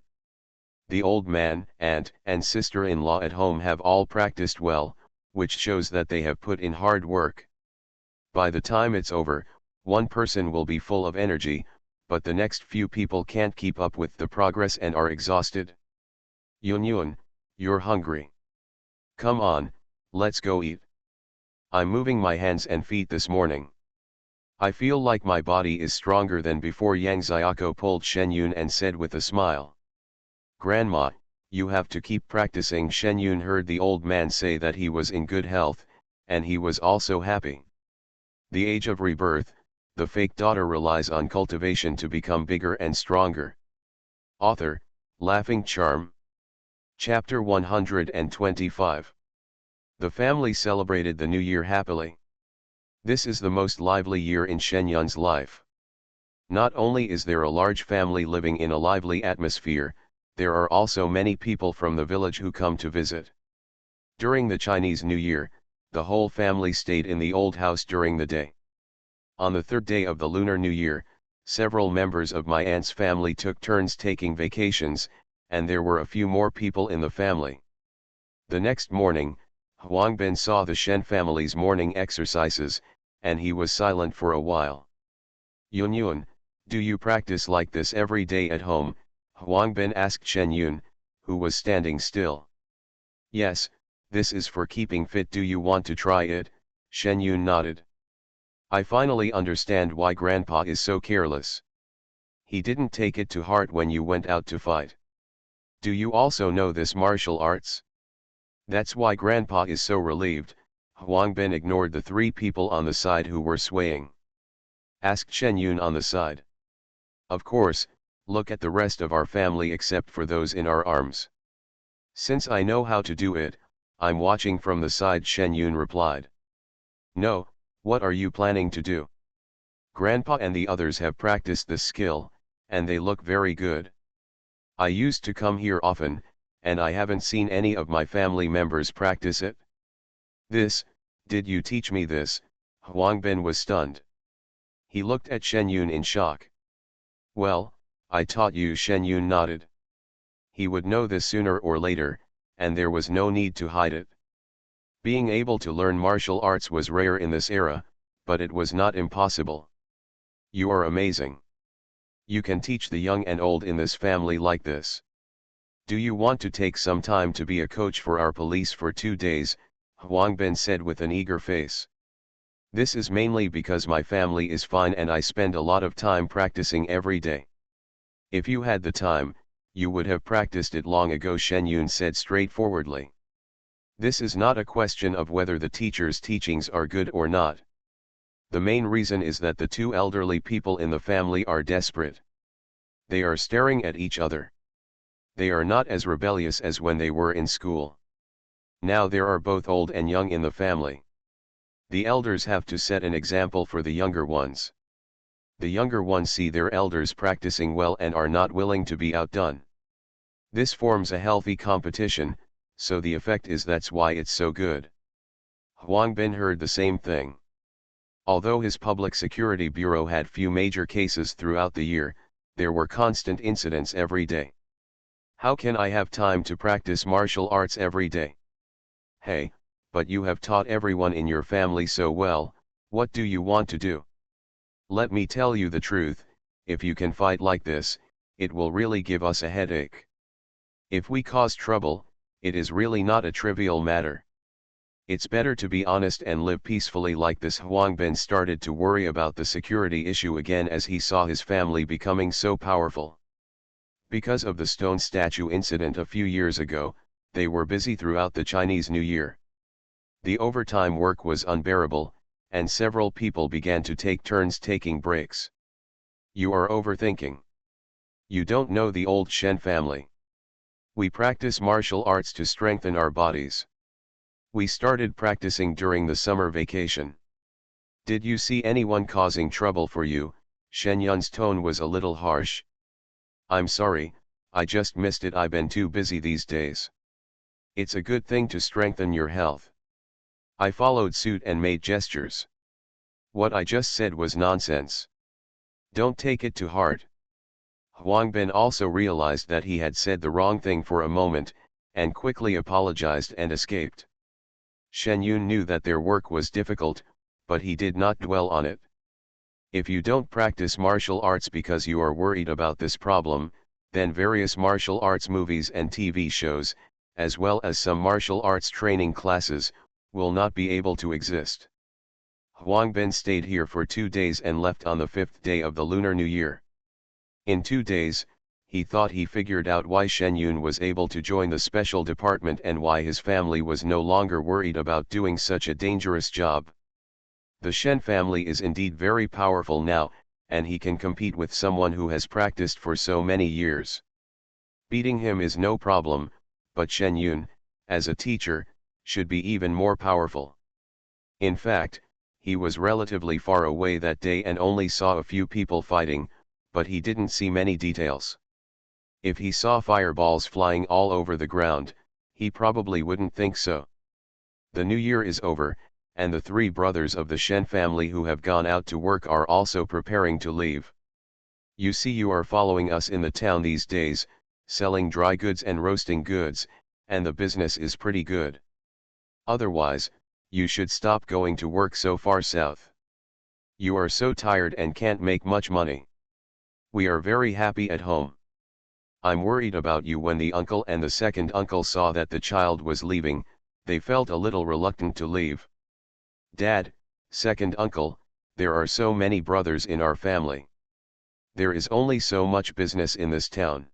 The old man, aunt, and sister-in-law at home have all practiced well, which shows that they have put in hard work. By the time it's over, one person will be full of energy, but the next few people can't keep up with the progress and are exhausted. "Yun Yun, You're hungry. Come on, let's go eat. I'm moving my hands and feet this morning. I feel like my body is stronger than before. Yang Xiaoko pulled Shen Yun and said with a smile. Grandma, you have to keep practicing. Shen Yun heard the old man say that he was in good health, and he was also happy. The age of rebirth, the fake daughter relies on cultivation to become bigger and stronger. Author, Laughing Charm. Chapter 125. The family celebrated the new year happily. This is the most lively year in Shen Yun's life. Not only is there a large family living in a lively atmosphere, there are also many people from the village who come to visit. During the Chinese New Year, the whole family stayed in the old house during the day. On the third day of the Lunar New Year, several members of my aunt's family took turns taking vacations, and there were a few more people in the family. The next morning, Huang Bin saw the Shen family's morning exercises, and he was silent for a while. Yun Yun, do you practice like this every day at home? Huang Bin asked Shen Yun, who was standing still. Yes, this is for keeping fit. Do you want to try it? Shen Yun nodded. I finally understand why Grandpa is so careless. He didn't take it to heart when you went out to fight. Do you also know this martial arts? That's why Grandpa is so relieved. Huang Bin ignored the three people on the side who were swaying. Asked Shen Yun on the side. Of course, look at the rest of our family except for those in our arms. Since I know how to do it, I'm watching from the side. Shen Yun replied. No, what are you planning to do? Grandpa and the others have practiced this skill, and they look very good. I used to come here often, and I haven't seen any of my family members practice it. Did you teach me this? Huang Bin was stunned. He looked at Shen Yun in shock. Well, I taught you. Shen Yun nodded. He would know this sooner or later, and there was no need to hide it. Being able to learn martial arts was rare in this era, but it was not impossible. You are amazing. You can teach the young and old in this family like this. Do you want to take some time to be a coach for our police for 2 days? Huang Bin said with an eager face. This is mainly because my family is fine and I spend a lot of time practicing every day. If you had the time, you would have practiced it long ago. Shen Yun said straightforwardly. This is not a question of whether the teacher's teachings are good or not. The main reason is that the two elderly people in the family are desperate. They are staring at each other. They are not as rebellious as when they were in school. Now there are both old and young in the family. The elders have to set an example for the younger ones. The younger ones see their elders practicing well and are not willing to be outdone. This forms a healthy competition, so the effect is that's why it's so good. Huang Bin heard the same thing. Although his public security bureau had few major cases throughout the year, there were constant incidents every day. How can I have time to practice martial arts every day? Hey, but you have taught everyone in your family so well, what do you want to do? Let me tell you the truth, if you can fight like this, it will really give us a headache. If we cause trouble, it is really not a trivial matter. It's better to be honest and live peacefully like this. Huang Bin started to worry about the security issue again as he saw his family becoming so powerful. Because of the stone statue incident a few years ago, they were busy throughout the Chinese New Year. The overtime work was unbearable, and several people began to take turns taking breaks. You are overthinking. You don't know the old Shen family. We practice martial arts to strengthen our bodies. We started practicing during the summer vacation. Did you see anyone causing trouble for you? Shen Yun's tone was a little harsh. I'm sorry, I just missed it. I've been too busy these days. It's a good thing to strengthen your health. I followed suit and made gestures. What I just said was nonsense. Don't take it to heart. Huang Bin also realized that he had said the wrong thing for a moment, and quickly apologized and escaped. Shen Yun knew that their work was difficult, but he did not dwell on it. If you don't practice martial arts because you are worried about this problem, then various martial arts movies and TV shows, as well as some martial arts training classes, will not be able to exist. Huang Bin stayed here for 2 days and left on the 5th day of the Lunar New Year. In 2 days, he thought he figured out why Shen Yun was able to join the special department and why his family was no longer worried about doing such a dangerous job. The Shen family is indeed very powerful now, and he can compete with someone who has practiced for so many years. Beating him is no problem, but Shen Yun, as a teacher, should be even more powerful. In fact, he was relatively far away that day and only saw a few people fighting, but he didn't see many details. If he saw fireballs flying all over the ground, he probably wouldn't think so. The new year is over, and the 3 brothers of the Shen family who have gone out to work are also preparing to leave. You see, you are following us in the town these days, selling dry goods and roasting goods, and the business is pretty good. Otherwise, you should stop going to work so far south. You are so tired and can't make much money. We are very happy at home. I'm worried about you. When the uncle and the second uncle saw that the child was leaving, they felt a little reluctant to leave. Dad, second uncle, there are so many brothers in our family. There is only so much business in this town.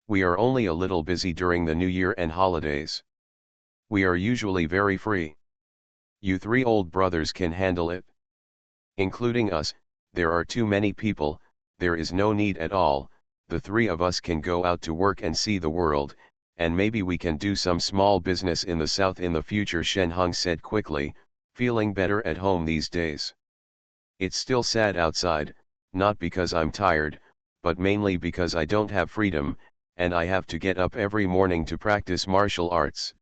We are only a little busy during the New Year and holidays. We are usually very free. You 3 old brothers can handle it. Including us, there are too many people, there is no need at all. The 3 of us can go out to work and see the world, and maybe we can do some small business in the south in the future, Shen Hong said quickly, feeling better at home these days. It's still sad outside, not because I'm tired, but mainly because I don't have freedom, and I have to get up every morning to practice martial arts.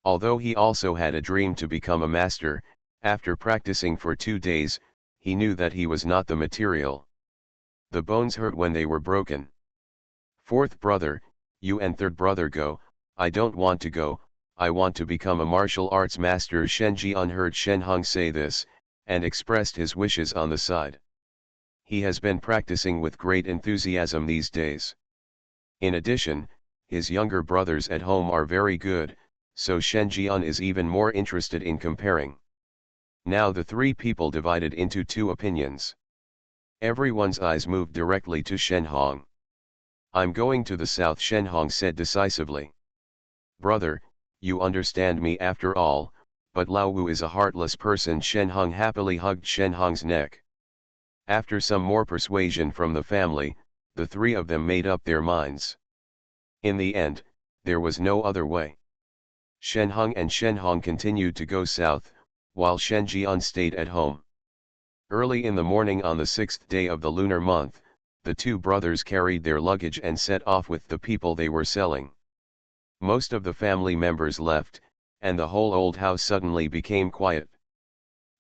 Although he also had a dream to become a master, after practicing for 2 days, he knew that he was not the material. The bones hurt when they were broken. 4th brother, you and 3rd brother go. I don't want to go, I want to become a martial arts master. Shen Jian heard Shen Hong say this, and expressed his wishes on the side. He has been practicing with great enthusiasm these days. In addition, his younger brothers at home are very good, so Shen Jian is even more interested in comparing. Now the 3 people divided into 2 opinions. Everyone's eyes moved directly to Shen Hong. I'm going to the south, Shen Hong said decisively. Brother, you understand me after all, but Lao Wu is a heartless person. Shen Hong happily hugged Shen Hong's neck. After some more persuasion from the family, the 3 of them made up their minds. In the end, there was no other way. Shen Hong and Shen Hong continued to go south, while Shen Jian stayed at home. Early in the morning on the 6th day of the lunar month, the 2 brothers carried their luggage and set off with the people they were selling. Most of the family members left, and the whole old house suddenly became quiet.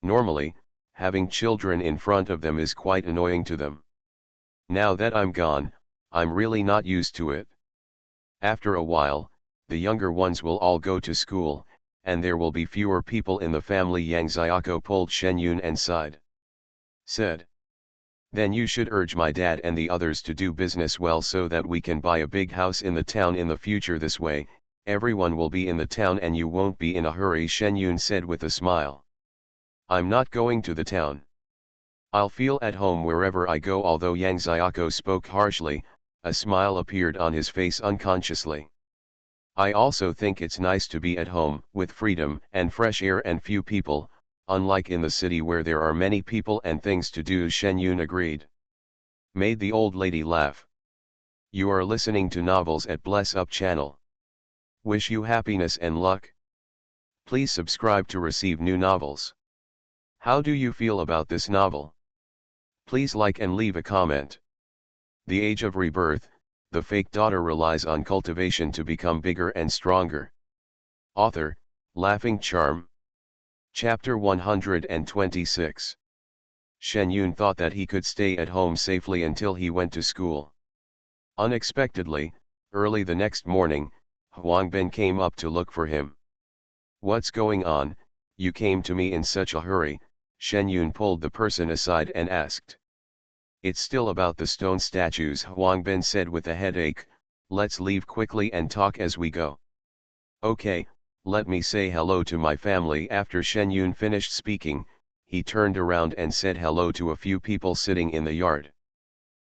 Normally, having children in front of them is quite annoying to them. Now that I'm gone, I'm really not used to it. After a while, the younger ones will all go to school, and there will be fewer people in the family. Yang Xiaoko pulled Shen Yun and said. Then you should urge my dad and the others to do business well so that we can buy a big house in the town in the future. This way, everyone will be in the town and you won't be in a hurry, Shen Yun said with a smile. I'm not going to the town. I'll feel at home wherever I go. Although Yang Xiaoko spoke harshly, a smile appeared on his face unconsciously. I also think it's nice to be at home, with freedom and fresh air and few people, unlike in the city where there are many people and things to do, Shen Yun agreed. Made the old lady laugh. You are listening to novels at Bless Up channel. Wish you happiness and luck. Please subscribe to receive new novels. How do you feel about this novel? Please like and leave a comment. The Age of Rebirth, the fake daughter relies on cultivation to become bigger and stronger. Author, Laughing Charm. Chapter 126. Shen Yun thought that he could stay at home safely until he went to school. Unexpectedly, early the next morning, Huang Bin came up to look for him. What's going on? You came to me in such a hurry. Shen Yun pulled the person aside and asked. It's still about the stone statues, Huang Bin said with a headache. Let's leave quickly and talk as we go. Okay, let me say hello to my family. After Shen Yun finished speaking, he turned around and said hello to a few people sitting in the yard.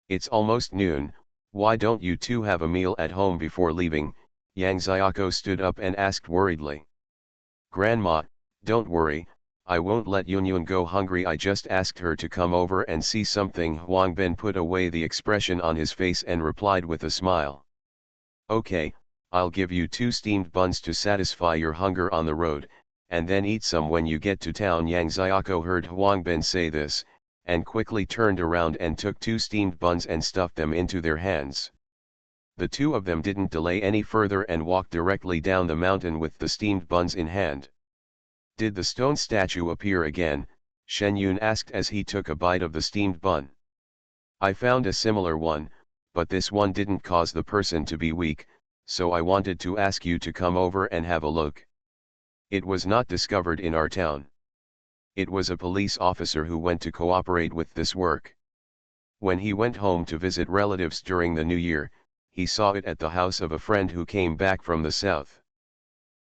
It's almost noon, why don't you two have a meal at home before leaving? Yang Xiaoko stood up and asked worriedly. Grandma, don't worry, I won't let Yunyun go hungry. I just asked her to come over and see something. Huang Bin put away the expression on his face and replied with a smile. Okay, I'll give you 2 steamed buns to satisfy your hunger on the road, and then eat some when you get to town. Yang Xiaoko heard Huang Bin say this, and quickly turned around and took 2 steamed buns and stuffed them into their hands. The two of them didn't delay any further and walked directly down the mountain with the steamed buns in hand. Did the stone statue appear again? Shen Yun asked as he took a bite of the steamed bun. I found a similar one, but this one didn't cause the person to be weak, so I wanted to ask you to come over and have a look. It was not discovered in our town. It was a police officer who went to cooperate with this work. When he went home to visit relatives during the New Year, he saw it at the house of a friend who came back from the south.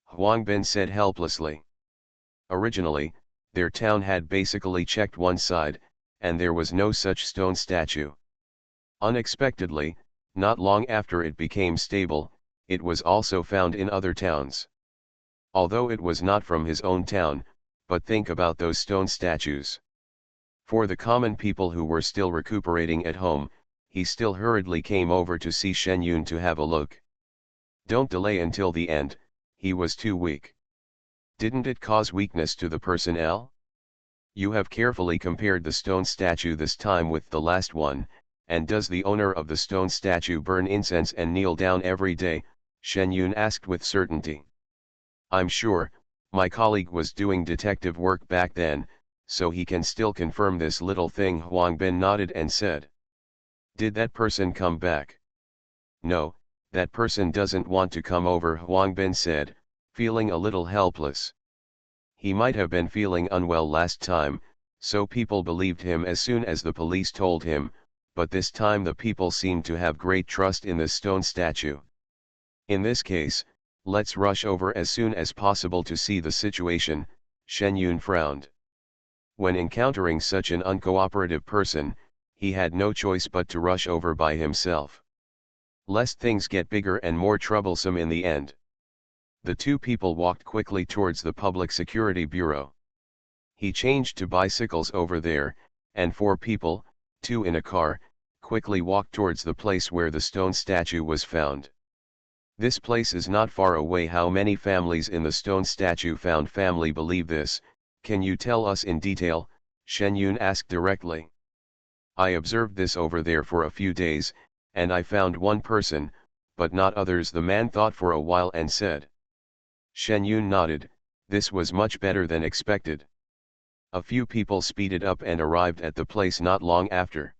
Huang Bin said helplessly. Originally, their town had basically checked one side, and there was no such stone statue. Unexpectedly, not long after it became stable, it was also found in other towns. Although it was not from his own town, but think about those stone statues. For the common people who were still recuperating at home, he still hurriedly came over to see Shen Yun to have a look. Don't delay until the end, he was too weak. Didn't it cause weakness to the personnel? You have carefully compared the stone statue this time with the last one, and does the owner of the stone statue burn incense and kneel down every day? Shen Yun asked with certainty. I'm sure, my colleague was doing detective work back then, so he can still confirm this little thing. Huang Bin nodded and said. Did that person come back? No, that person doesn't want to come over, Huang Bin said, feeling a little helpless. He might have been feeling unwell last time, so people believed him as soon as the police told him, but this time the people seemed to have great trust in this stone statue. In this case, let's rush over as soon as possible to see the situation, Shen Yun frowned. When encountering such an uncooperative person, he had no choice but to rush over by himself. Lest things get bigger and more troublesome in the end. The two people walked quickly towards the Public Security Bureau. He changed to bicycles over there, and 4 people, 2 in a car, quickly walked towards the place where the stone statue was found. This place is not far away. How many families in the stone statue found? Family believe this, can you tell us in detail? Shen Yun asked directly. I observed this over there for a few days, and I found one person, but not others. The man thought for a while and said. Shen Yun nodded, this was much better than expected. A few people speeded up and arrived at the place not long after.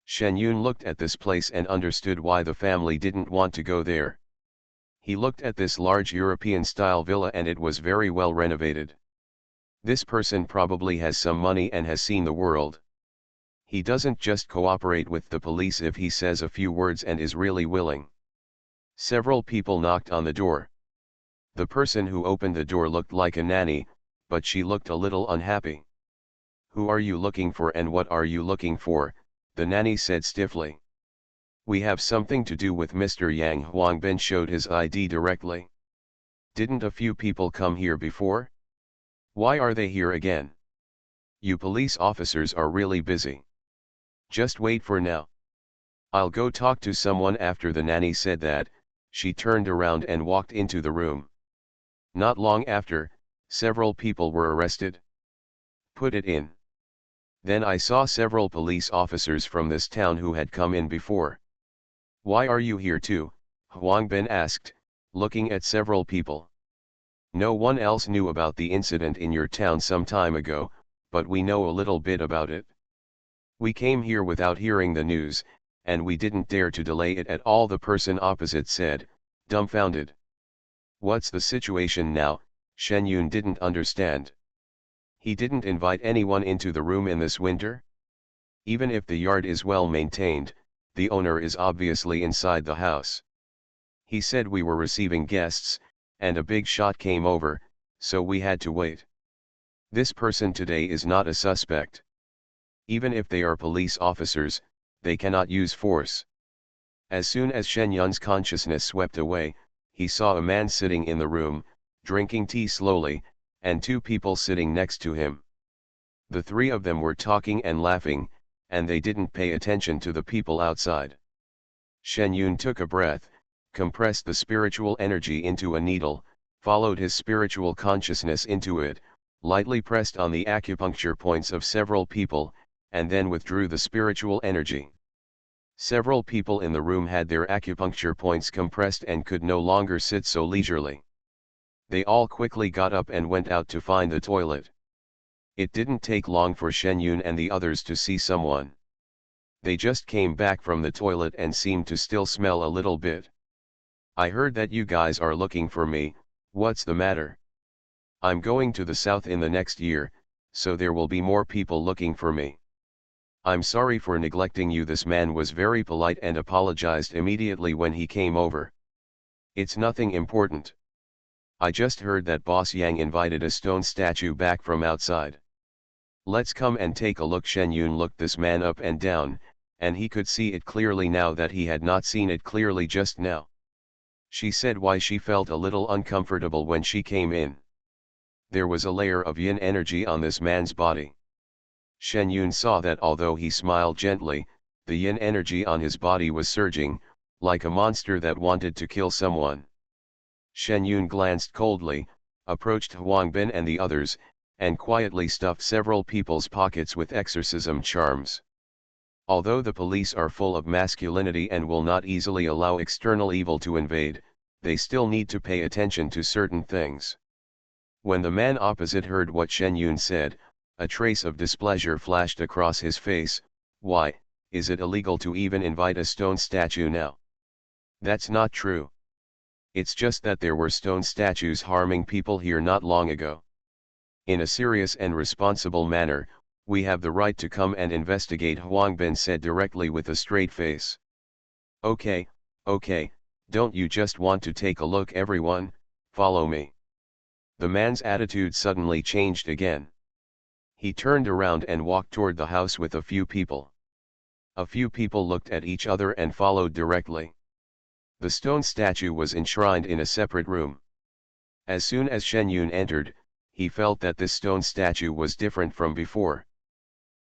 Shen Yun looked at this place and understood why the family didn't want to go there. He looked at this large European-style villa and it was very well renovated. This person probably has some money and has seen the world. He doesn't just cooperate with the police if he says a few words and is really willing. Several people knocked on the door. The person who opened the door looked like a nanny, but she looked a little unhappy. Who are you looking for and what are you looking for? The nanny said stiffly. We have something to do with Mr. Yang. Huang Bin showed his ID directly. Didn't a few people come here before? Why are they here again? You police officers are really busy. Just wait for now. I'll go talk to someone after. The nanny said that, she turned around and walked into the room. Not long after, several people were arrested. Put it in. Then I saw several police officers from this town who had come in before. Why are you here too? Huang Bin asked, looking at several people. No one else knew about the incident in your town some time ago, but we know a little bit about it. We came here without hearing the news, and we didn't dare to delay it at all. The person opposite said, dumbfounded. What's the situation now? Shen Yun didn't understand. He didn't invite anyone into the room in this winter? Even if the yard is well maintained, the owner is obviously inside the house. He said we were receiving guests, and a big shot came over, so we had to wait. This person today is not a suspect. Even if they are police officers, they cannot use force. As soon as Shen Yun's consciousness swept away, he saw a man sitting in the room, drinking tea slowly, and two people sitting next to him. The three of them were talking and laughing, and they didn't pay attention to the people outside. Shen Yun took a breath, compressed the spiritual energy into a needle, followed his spiritual consciousness into it, lightly pressed on the acupuncture points of several people, and then withdrew the spiritual energy. Several people in the room had their acupuncture points compressed and could no longer sit so leisurely. They all quickly got up and went out to find the toilet. It didn't take long for Shen Yun and the others to see someone. They just came back from the toilet and seemed to still smell a little bit. "I heard that you guys are looking for me, what's the matter?" "I'm going to the south in the next year, so there will be more people looking for me." "I'm sorry for neglecting you." This man was very polite and apologized immediately when he came over. "It's nothing important. I just heard that Boss Yang invited a stone statue back from outside. Let's come and take a look." Shen Yun looked this man up and down, and he could see it clearly now that he had not seen it clearly just now. She said why she felt a little uncomfortable when she came in. There was a layer of yin energy on this man's body. Shen Yun saw that although he smiled gently, the yin energy on his body was surging, like a monster that wanted to kill someone. Shen Yun glanced coldly, approached Huang Bin and the others, and quietly stuffed several people's pockets with exorcism charms. Although the police are full of masculinity and will not easily allow external evil to invade, they still need to pay attention to certain things. When the man opposite heard what Shen Yun said, a trace of displeasure flashed across his face. "Why, is it illegal to even invite a stone statue now?" "That's not true. It's just that there were stone statues harming people here not long ago. In a serious and responsible manner, we have the right to come and investigate," Huang Bin said directly with a straight face. Okay, don't you just want to take a look? Everyone, follow me." The man's attitude suddenly changed again. He turned around and walked toward the house with a few people. A few people looked at each other and followed directly. The stone statue was enshrined in a separate room. As soon as Shen Yun entered, he felt that this stone statue was different from before.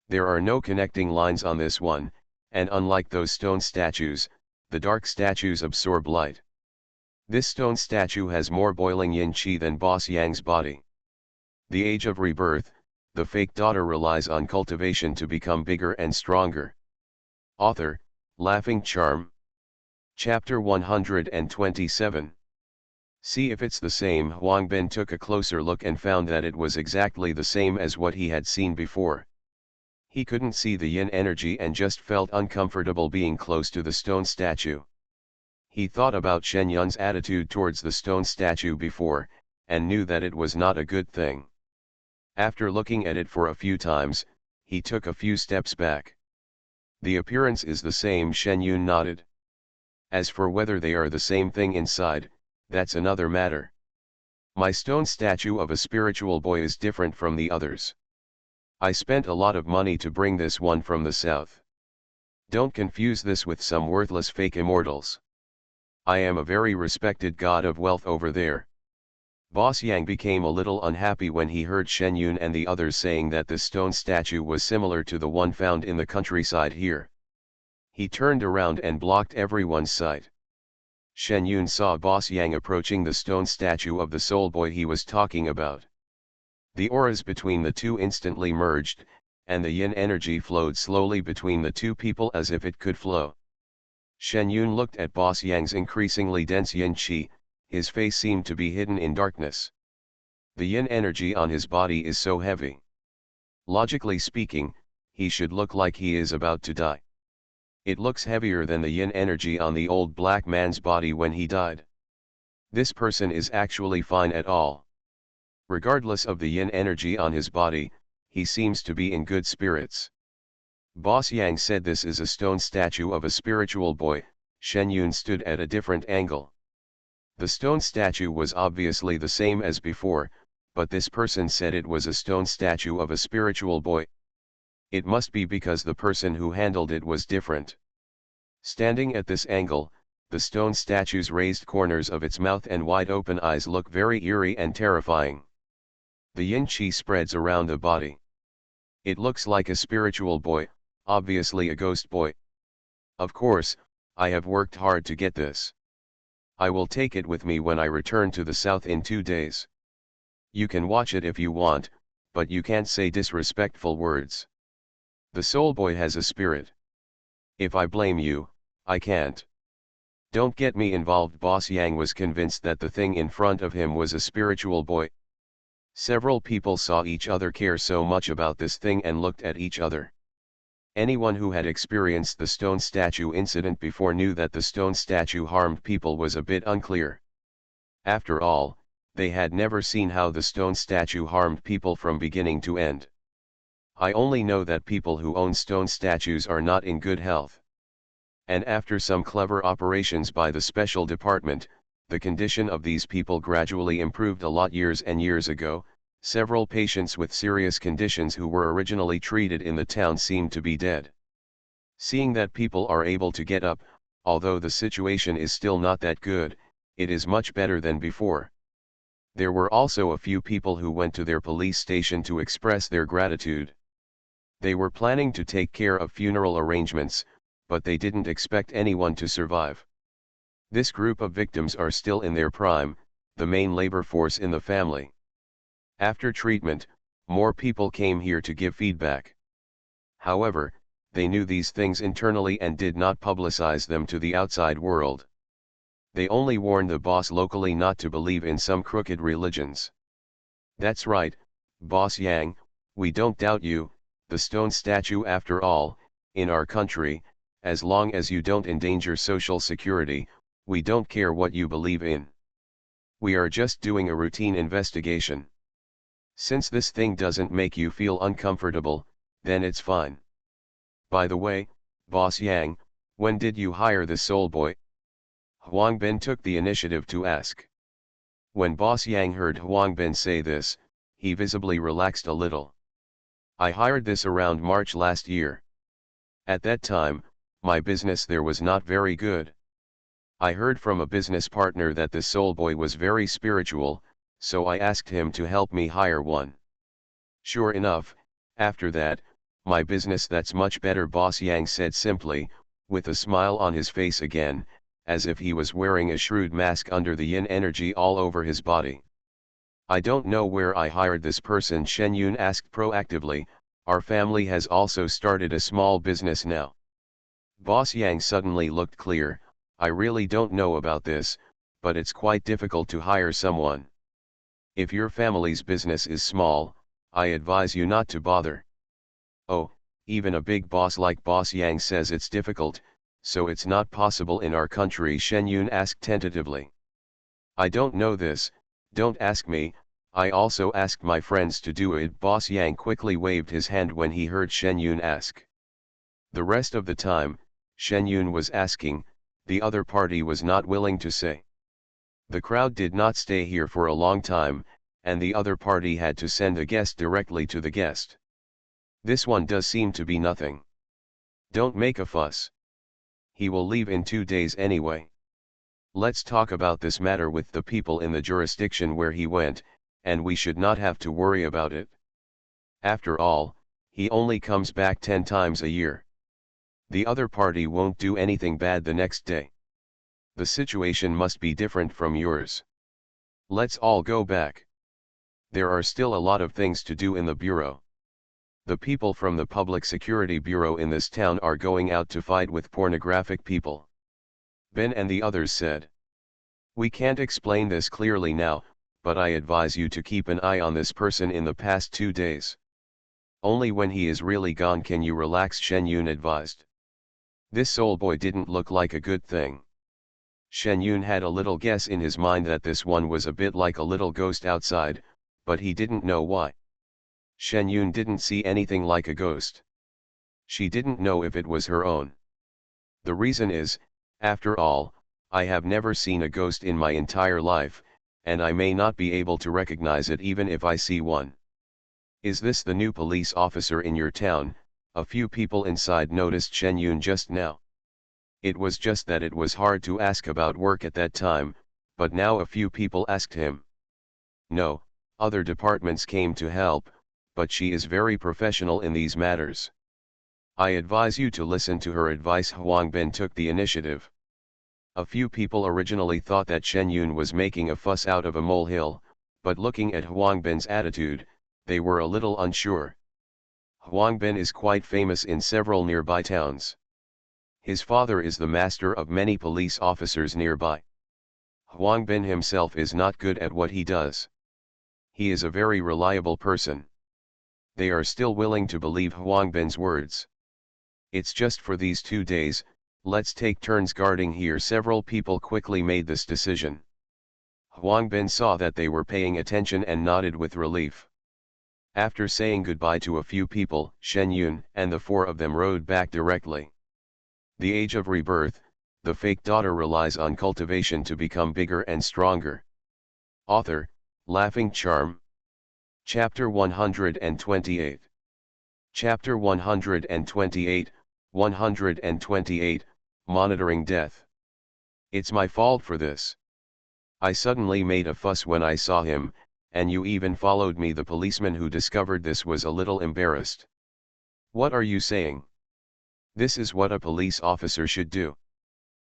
There are no connecting lines on this one, and unlike those stone statues, the dark statues absorb light. This stone statue has more boiling yin qi than Boss Yang's body. The age of rebirth, the fake daughter relies on cultivation to become bigger and stronger. Author, Laughing Charm. Chapter 127. See if it's the same. Huang Bin took a closer look and found that it was exactly the same as what he had seen before. He couldn't see the yin energy and just felt uncomfortable being close to the stone statue. He thought about Shen Yun's attitude towards the stone statue before, and knew that it was not a good thing. After looking at it for a few times, he took a few steps back. "The appearance is the same," Shen Yun nodded. "As for whether they are the same thing inside, that's another matter. My stone statue of a spiritual boy is different from the others. I spent a lot of money to bring this one from the south. Don't confuse this with some worthless fake immortals. I am a very respected god of wealth over there." Boss Yang became a little unhappy when he heard Shen Yun and the others saying that this stone statue was similar to the one found in the countryside here. He turned around and blocked everyone's sight. Shen Yun saw Boss Yang approaching the stone statue of the soul boy he was talking about. The auras between the two instantly merged, and the yin energy flowed slowly between the two people as if it could flow. Shen Yun looked at Boss Yang's increasingly dense yin qi. His face seemed to be hidden in darkness. The yin energy on his body is so heavy. Logically speaking, he should look like he is about to die. It looks heavier than the yin energy on the old black man's body when he died. This person is actually fine at all. Regardless of the yin energy on his body, he seems to be in good spirits. Boss Yang said this is a stone statue of a spiritual boy. Shen Yun stood at a different angle. The stone statue was obviously the same as before, but this person said it was a stone statue of a spiritual boy. It must be because the person who handled it was different. Standing at this angle, the stone statue's raised corners of its mouth and wide-open eyes look very eerie and terrifying. The yin qi spreads around the body. It looks like a spiritual boy, obviously a ghost boy. Of course, I have worked hard to get this. I will take it with me when I return to the south in 2 days. You can watch it if you want, but you can't say disrespectful words. The soul boy has a spirit. If I blame you, I can't. Don't get me involved. Boss Yang was convinced that the thing in front of him was a spiritual boy. Several people saw each other care so much about this thing and looked at each other. Anyone who had experienced the stone statue incident before knew that the stone statue harmed people was a bit unclear. After all, they had never seen how the stone statue harmed people from beginning to end. I only know that people who own stone statues are not in good health. And after some clever operations by the special department, the condition of these people gradually improved a lot. Years and years ago, several patients with serious conditions who were originally treated in the town seemed to be dead. Seeing that people are able to get up, although the situation is still not that good, it is much better than before. There were also a few people who went to their police station to express their gratitude. They were planning to take care of funeral arrangements, but they didn't expect anyone to survive. This group of victims are still in their prime, the main labor force in the family. After treatment, more people came here to give feedback. However, they knew these things internally and did not publicize them to the outside world. They only warned the boss locally not to believe in some crooked religions. That's right, Boss Yang, we don't doubt you, the stone statue after all, in our country, as long as you don't endanger social security, we don't care what you believe in. We are just doing a routine investigation. Since this thing doesn't make you feel uncomfortable, then it's fine. By the way, Boss Yang, when did you hire this soul boy? Huang Bin took the initiative to ask. When Boss Yang heard Huang Bin say this, he visibly relaxed a little. I hired this around March last year. At that time, my business there was not very good. I heard from a business partner that this soul boy was very spiritual, so I asked him to help me hire one. Sure enough, after that, my business that's much better, Boss Yang said simply, with a smile on his face again, as if he was wearing a shrewd mask under the yin energy all over his body. I don't know where I hired this person, Shen Yun asked proactively. Our family has also started a small business now. Boss Yang suddenly looked clear. I really don't know about this, but it's quite difficult to hire someone. If your family's business is small, I advise you not to bother. Oh, even a big boss like Boss Yang says it's difficult, so it's not possible in our country, Shen Yun asked tentatively. I don't know this, don't ask me, I also asked my friends to do it. Boss Yang quickly waved his hand when he heard Shen Yun ask. The rest of the time, Shen Yun was asking, the other party was not willing to say. The crowd did not stay here for a long time, and the other party had to send a guest directly to the guest. This one does seem to be nothing. Don't make a fuss. He will leave in 2 days anyway. Let's talk about this matter with the people in the jurisdiction where he went, and we should not have to worry about it. After all, he only comes back 10 times a year. The other party won't do anything bad the next day. The situation must be different from yours. Let's all go back. There are still a lot of things to do in the bureau. The people from the Public Security Bureau in this town are going out to fight with pornographic people. Ben and the others said. We can't explain this clearly now, but I advise you to keep an eye on this person in the past 2 days. Only when he is really gone can you relax, Shen Yun advised. This soul boy didn't look like a good thing. Shen Yun had a little guess in his mind that this one was a bit like a little ghost outside, but he didn't know why. Shen Yun didn't see anything like a ghost. She didn't know if it was her own. The reason is, after all, I have never seen a ghost in my entire life, and I may not be able to recognize it even if I see one. Is this the new police officer in your town? A few people inside noticed Shen Yun just now. It was just that it was hard to ask about work at that time, but now a few people asked him. No, other departments came to help, but she is very professional in these matters. I advise you to listen to her advice. Huangbin took the initiative. A few people originally thought that Shen Yun was making a fuss out of a molehill, but looking at Huangbin's attitude, they were a little unsure. Huangbin is quite famous in several nearby towns. His father is the master of many police officers nearby. Huangbin himself is not good at what he does. He is a very reliable person. They are still willing to believe Huangbin's words. It's just for these 2 days, let's take turns guarding here. Several people quickly made this decision. Huangbin saw that they were paying attention and nodded with relief. After saying goodbye to a few people, Shen Yun and the 4 of them rode back directly. The Age of Rebirth, the fake daughter relies on cultivation to become bigger and stronger. Author, Laughing Charm. Chapter 128. Chapter 128, 128, Monitoring Death. It's my fault for this. I suddenly made a fuss when I saw him, and you even followed me. The policeman who discovered this was a little embarrassed. What are you saying? This is what a police officer should do.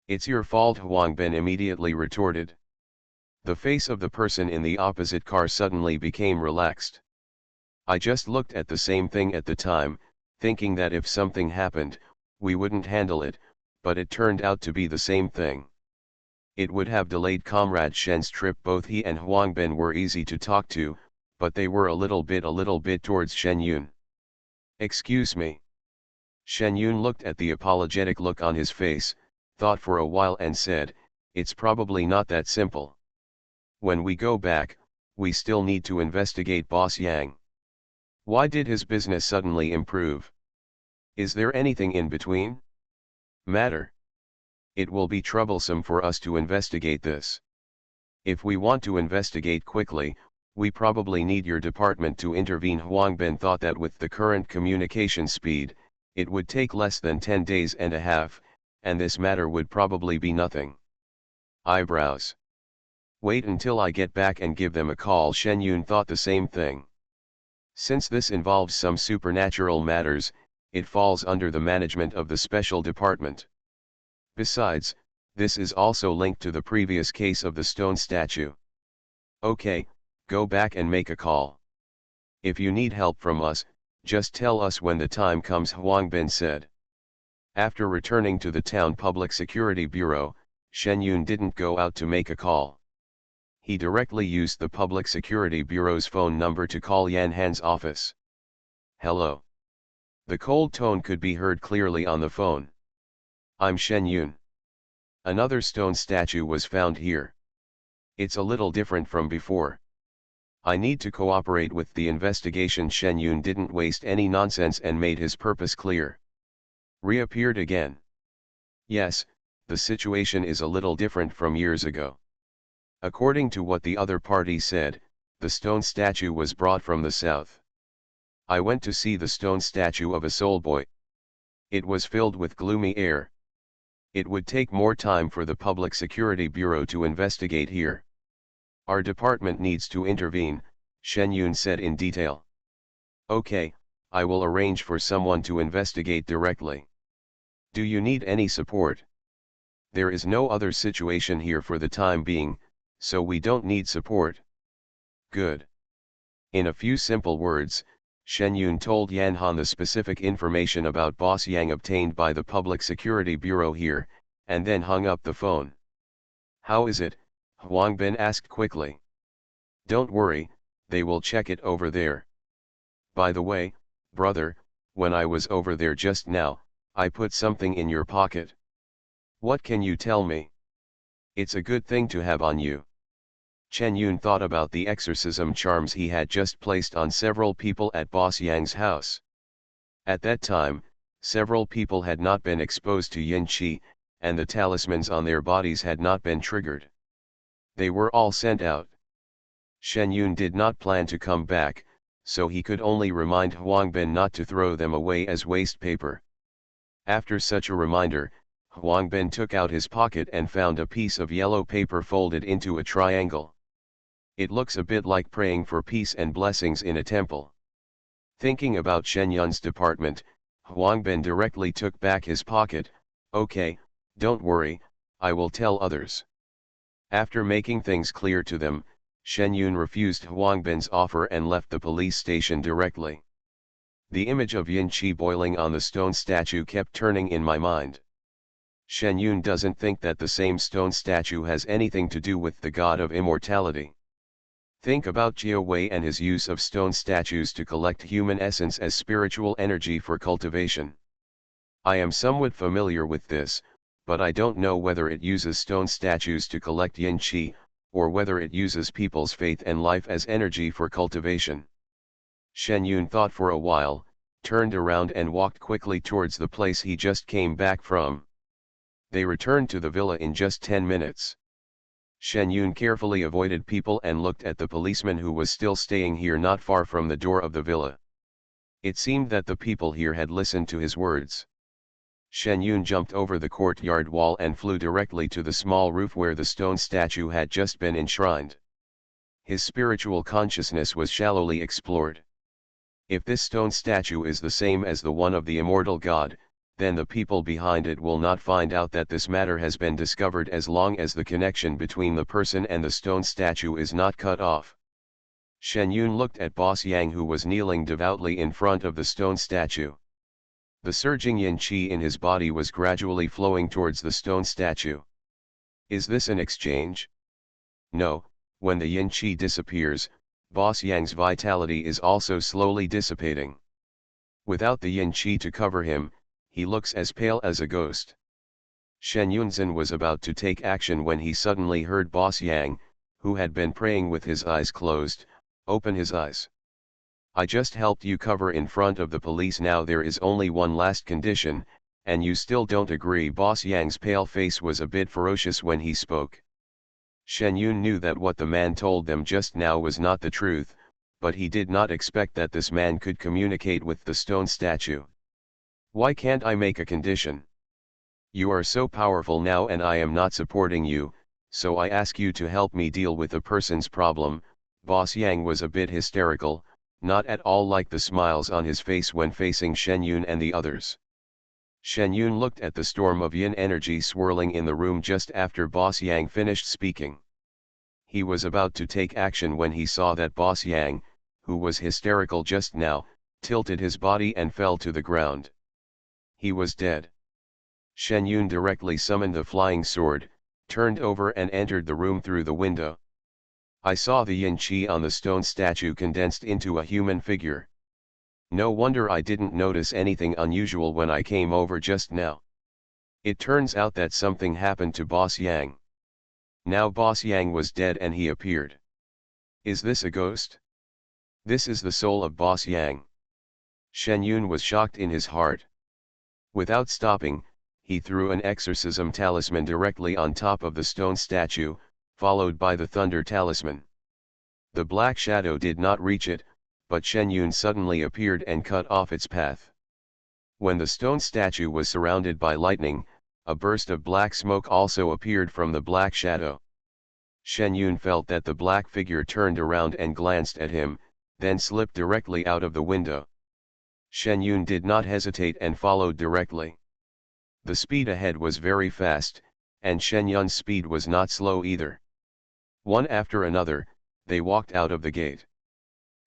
It's your fault, Huangbin immediately retorted. The face of the person in the opposite car suddenly became relaxed. I just looked at the same thing at the time, thinking that if something happened, we wouldn't handle it, but it turned out to be the same thing. It would have delayed Comrade Shen's trip. Both he and Huangbin were easy to talk to, but they were a little bit towards Shen Yun. Excuse me. Shen Yun looked at the apologetic look on his face, thought for a while and said, it's probably not that simple. When we go back, we still need to investigate Boss Yang. Why did his business suddenly improve? Is there anything in between? Matter? It will be troublesome for us to investigate this. If we want to investigate quickly, we probably need your department to intervene. Huangbin thought that with the current communication speed, it would take less than 10 days and a half, and this matter would probably be nothing. Eyebrows. Wait until I get back and give them a call. Shen Yun thought the same thing. Since this involves some supernatural matters, it falls under the management of the special department. Besides, this is also linked to the previous case of the stone statue. Okay, go back and make a call. If you need help from us, just tell us when the time comes, Huangbin said. After returning to the town public security bureau, Shen Yun didn't go out to make a call. He directly used the public security bureau's phone number to call Yan Han's office. Hello. The cold tone could be heard clearly on the phone. I'm Shen Yun. Another stone statue was found here. It's a little different from before. I need to cooperate with the investigation. Shen Yun didn't waste any nonsense and made his purpose clear. Reappeared again. Yes, the situation is a little different from years ago. According to what the other party said, the stone statue was brought from the south. I went to see the stone statue of a soul boy. It was filled with gloomy air. It would take more time for the Public Security Bureau to investigate here. Our department needs to intervene, Shen Yun said in detail. Okay, I will arrange for someone to investigate directly. Do you need any support? There is no other situation here for the time being, so we don't need support. Good. In a few simple words, Shen Yun told Yan Han the specific information about Boss Yang obtained by the Public Security Bureau here, and then hung up the phone. How is it? Huangbin asked quickly. Don't worry, they will check it over there. By the way, brother, when I was over there just now, I put something in your pocket. What can you tell me? It's a good thing to have on you. Shen Yun thought about the exorcism charms he had just placed on several people at Boss Yang's house. At that time, several people had not been exposed to yin qi, and the talismans on their bodies had not been triggered. They were all sent out. Shen Yun did not plan to come back, so he could only remind Huangbin not to throw them away as waste paper. After such a reminder, Huangbin took out his pocket and found a piece of yellow paper folded into a triangle. It looks a bit like praying for peace and blessings in a temple. Thinking about Shen Yun's department, Huangbin directly took back his pocket. Okay, don't worry, I will tell others. After making things clear to them, Shen Yun refused Huangbin's offer and left the police station directly. The image of yin qi boiling on the stone statue kept turning in my mind. Shen Yun doesn't think that the same stone statue has anything to do with the god of immortality. Think about Jiao Wei and his use of stone statues to collect human essence as spiritual energy for cultivation. I am somewhat familiar with this, but I don't know whether it uses stone statues to collect yin qi, or whether it uses people's faith and life as energy for cultivation. Shen Yun thought for a while, turned around and walked quickly towards the place he just came back from. They returned to the villa in just 10 minutes. Shen Yun carefully avoided people and looked at the policeman who was still staying here not far from the door of the villa. It seemed that the people here had listened to his words. Shen Yun jumped over the courtyard wall and flew directly to the small roof where the stone statue had just been enshrined. His spiritual consciousness was shallowly explored. If this stone statue is the same as the one of the immortal god, then the people behind it will not find out that this matter has been discovered as long as the connection between the person and the stone statue is not cut off. Shen Yun looked at Boss Yang, who was kneeling devoutly in front of the stone statue. The surging yin qi in his body was gradually flowing towards the stone statue. Is this an exchange? No, when the yin qi disappears, Boss Yang's vitality is also slowly dissipating. Without the yin qi to cover him, he looks as pale as a ghost. Shen Yunzhen was about to take action when he suddenly heard Boss Yang, who had been praying with his eyes closed, open his eyes. I just helped you cover in front of the police. Now there is only one last condition, and you still don't agree. Boss Yang's pale face was a bit ferocious when he spoke. Shen Yun knew that what the man told them just now was not the truth, but he did not expect that this man could communicate with the stone statue. Why can't I make a condition? You are so powerful now and I am not supporting you, so I ask you to help me deal with a person's problem. Boss Yang was a bit hysterical, not at all like the smiles on his face when facing Shen Yun and the others. Shen Yun looked at the storm of yin energy swirling in the room just after Boss Yang finished speaking. He was about to take action when he saw that Boss Yang, who was hysterical just now, tilted his body and fell to the ground. He was dead. Shen Yun directly summoned the flying sword, turned over and entered the room through the window. I saw the yin qi on the stone statue condensed into a human figure. No wonder I didn't notice anything unusual when I came over just now. It turns out that something happened to Boss Yang. Now Boss Yang was dead and he appeared. Is this a ghost? This is the soul of Boss Yang. Shen Yun was shocked in his heart. Without stopping, he threw an exorcism talisman directly on top of the stone statue, followed by the thunder talisman. The black shadow did not reach it, but Shen Yun suddenly appeared and cut off its path. When the stone statue was surrounded by lightning, a burst of black smoke also appeared from the black shadow. Shen Yun felt that the black figure turned around and glanced at him, then slipped directly out of the window. Shen Yun did not hesitate and followed directly. The speed ahead was very fast, and Shen Yun's speed was not slow either. One after another, they walked out of the gate.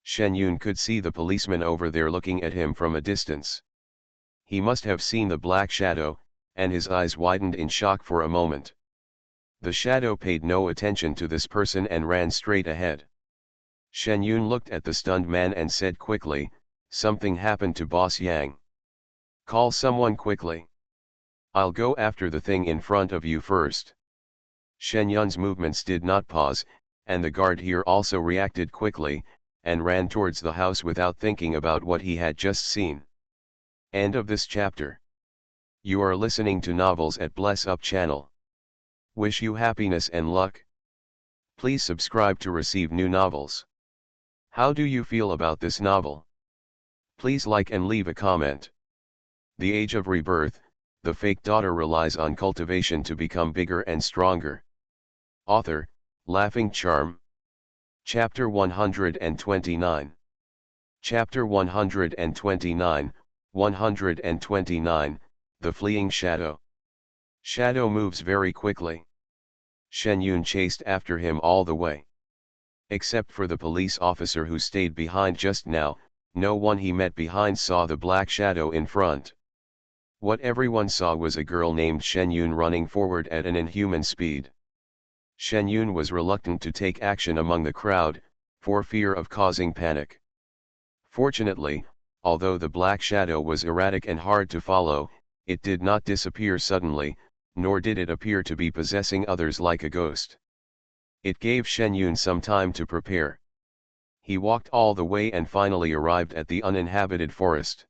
Shen Yun could see the policeman over there looking at him from a distance. He must have seen the black shadow, and his eyes widened in shock for a moment. The shadow paid no attention to this person and ran straight ahead. Shen Yun looked at the stunned man and said quickly, "Something happened to Boss Yang. Call someone quickly. I'll go after the thing in front of you first." Shen Yun's movements did not pause, and the guard here also reacted quickly, and ran towards the house without thinking about what he had just seen. End of this chapter. You are listening to Novels at Bless Up channel. Wish you happiness and luck. Please subscribe to receive new novels. How do you feel about this novel? Please like and leave a comment. The Age of Rebirth, the fake daughter relies on cultivation to become bigger and stronger. Author, Laughing Charm. Chapter 129. Chapter 129, 129, The Fleeing Shadow. Shadow moves very quickly. Shen Yun chased after him all the way. Except for the police officer who stayed behind just now, no one he met behind saw the black shadow in front. What everyone saw was a girl named Shen Yun running forward at an inhuman speed. Shen Yun was reluctant to take action among the crowd, for fear of causing panic. Fortunately, although the black shadow was erratic and hard to follow, it did not disappear suddenly, nor did it appear to be possessing others like a ghost. It gave Shen Yun some time to prepare. He walked all the way and finally arrived at the uninhabited forest.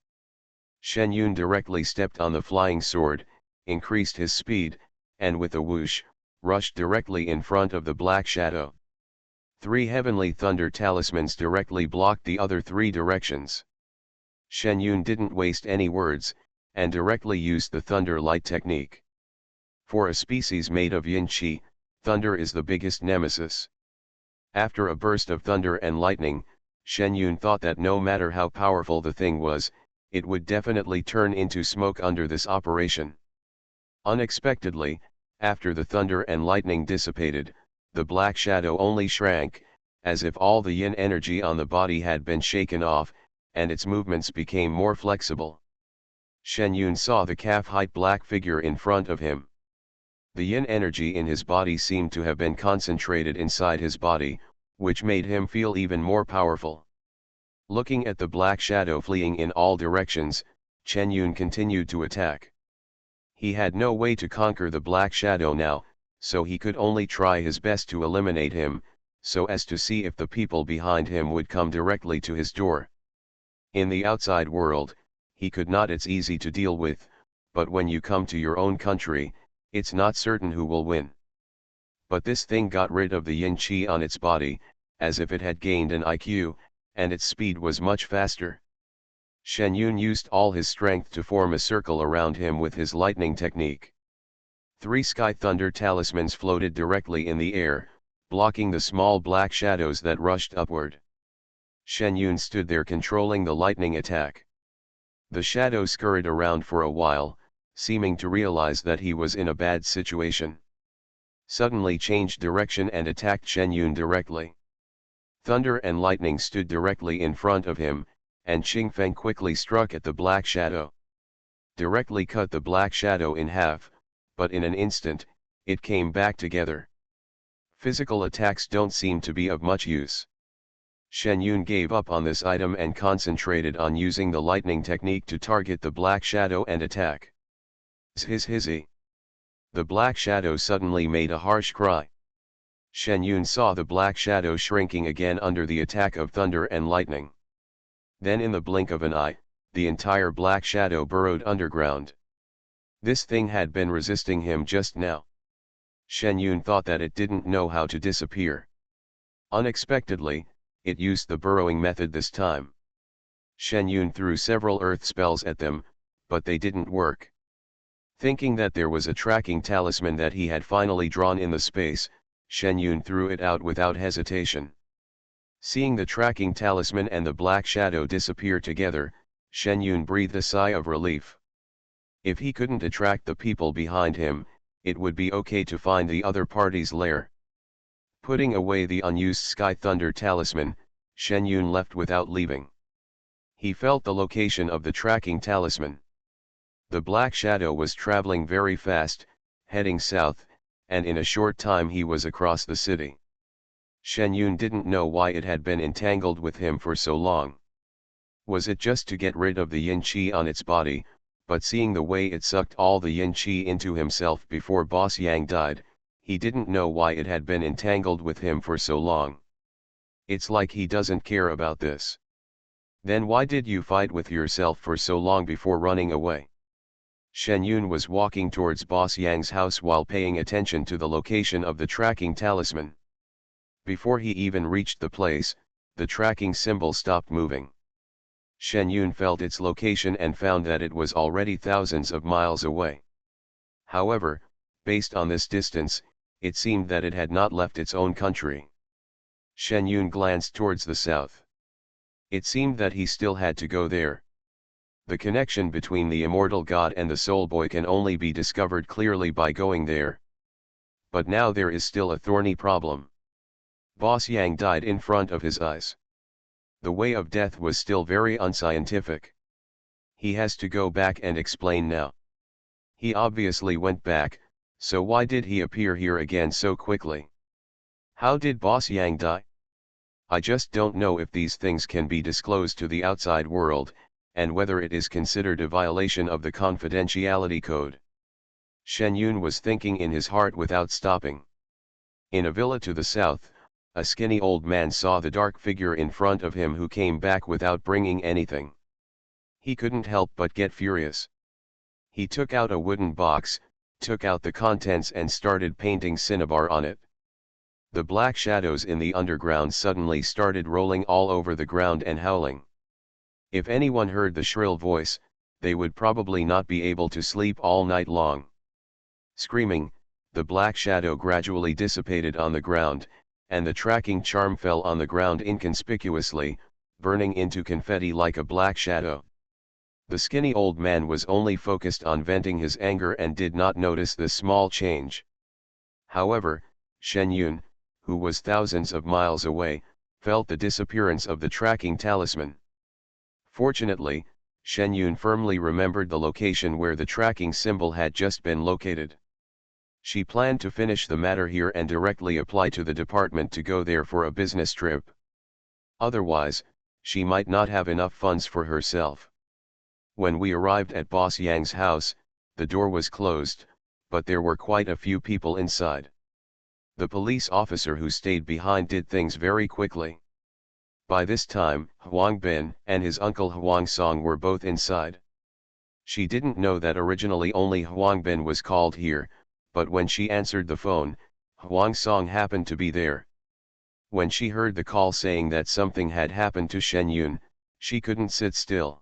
Shen Yun directly stepped on the flying sword, increased his speed, and with a whoosh, rushed directly in front of the black shadow. 3 heavenly thunder talismans directly blocked the other 3 directions. Shen Yun didn't waste any words, and directly used the thunder light technique. For a species made of yin qi, thunder is the biggest nemesis. After a burst of thunder and lightning, Shen Yun thought that no matter how powerful the thing was, it would definitely turn into smoke under this operation. Unexpectedly, after the thunder and lightning dissipated, the black shadow only shrank, as if all the yin energy on the body had been shaken off, and its movements became more flexible. Shen Yun saw the calf-height black figure in front of him. The yin energy in his body seemed to have been concentrated inside his body, which made him feel even more powerful. Looking at the black shadow fleeing in all directions, Shen Yun continued to attack. He had no way to conquer the black shadow now, so he could only try his best to eliminate him, so as to see if the people behind him would come directly to his door. In the outside world, he could not. It's easy to deal with, but when you come to your own country, it's not certain who will win. But this thing got rid of the yin qi on its body, as if it had gained an IQ, and its speed was much faster. Shen Yun used all his strength to form a circle around him with his lightning technique. 3 sky thunder talismans floated directly in the air, blocking the small black shadows that rushed upward. Shen Yun stood there controlling the lightning attack. The shadow scurried around for a while, seeming to realize that he was in a bad situation. Suddenly changed direction and attacked Shen Yun directly. Thunder and lightning stood directly in front of him, and Qingfeng quickly struck at the black shadow. Directly cut the black shadow in half, but in an instant, it came back together. Physical attacks don't seem to be of much use. Shen Yun gave up on this item and concentrated on using the lightning technique to target the black shadow and attack. Hizzy. The black shadow suddenly made a harsh cry. Shen Yun saw the black shadow shrinking again under the attack of thunder and lightning. Then in the blink of an eye, the entire black shadow burrowed underground. This thing had been resisting him just now. Shen Yun thought that it didn't know how to disappear. Unexpectedly, it used the burrowing method this time. Shen Yun threw several earth spells at them, but they didn't work. Thinking that there was a tracking talisman that he had finally drawn in the space, Shen Yun threw it out without hesitation. Seeing the tracking talisman and the black shadow disappear together, Shen Yun breathed a sigh of relief. If he couldn't attract the people behind him, it would be okay to find the other party's lair. Putting away the unused Sky Thunder talisman, Shen Yun left without leaving. He felt the location of the tracking talisman. The black shadow was traveling very fast, heading south, and in a short time he was across the city. Shen Yun didn't know why it had been entangled with him for so long. Was it just to get rid of the yin qi on its body, but seeing the way it sucked all the yin qi into himself before Boss Yang died, he didn't know why it had been entangled with him for so long. It's like he doesn't care about this. Then why did you fight with yourself for so long before running away? Shen Yun was walking towards Boss Yang's house while paying attention to the location of the tracking talisman. Before he even reached the place, the tracking symbol stopped moving. Shen Yun felt its location and found that it was already thousands of miles away. However, based on this distance, it seemed that it had not left its own country. Shen Yun glanced towards the south. It seemed that he still had to go there. The connection between the immortal god and the soul boy can only be discovered clearly by going there. But now there is still a thorny problem. Boss Yang died in front of his eyes. The way of death was still very unscientific. He has to go back and explain now. He obviously went back, so why did he appear here again so quickly? How did Boss Yang die? I just don't know if these things can be disclosed to the outside world, and whether it is considered a violation of the confidentiality code. Shen Yun was thinking in his heart without stopping. In a villa to the south, a skinny old man saw the dark figure in front of him who came back without bringing anything. He couldn't help but get furious. He took out a wooden box, took out the contents and started painting cinnabar on it. The black shadows in the underground suddenly started rolling all over the ground and howling. If anyone heard the shrill voice, they would probably not be able to sleep all night long. Screaming, the black shadow gradually dissipated on the ground, and the tracking charm fell on the ground inconspicuously, burning into confetti like a black shadow. The skinny old man was only focused on venting his anger and did not notice this small change. However, Shen Yun, who was thousands of miles away, felt the disappearance of the tracking talisman. Fortunately, Shen Yun firmly remembered the location where the tracking symbol had just been located. She planned to finish the matter here and directly apply to the department to go there for a business trip. Otherwise, she might not have enough funds for herself. When we arrived at Boss Yang's house, the door was closed, but there were quite a few people inside. The police officer who stayed behind did things very quickly. By this time, Huang Bin and his uncle Huang Song were both inside. She didn't know that originally only Huang Bin was called here, but when she answered the phone, Huang Song happened to be there. When she heard the call saying that something had happened to Shen Yun, she couldn't sit still.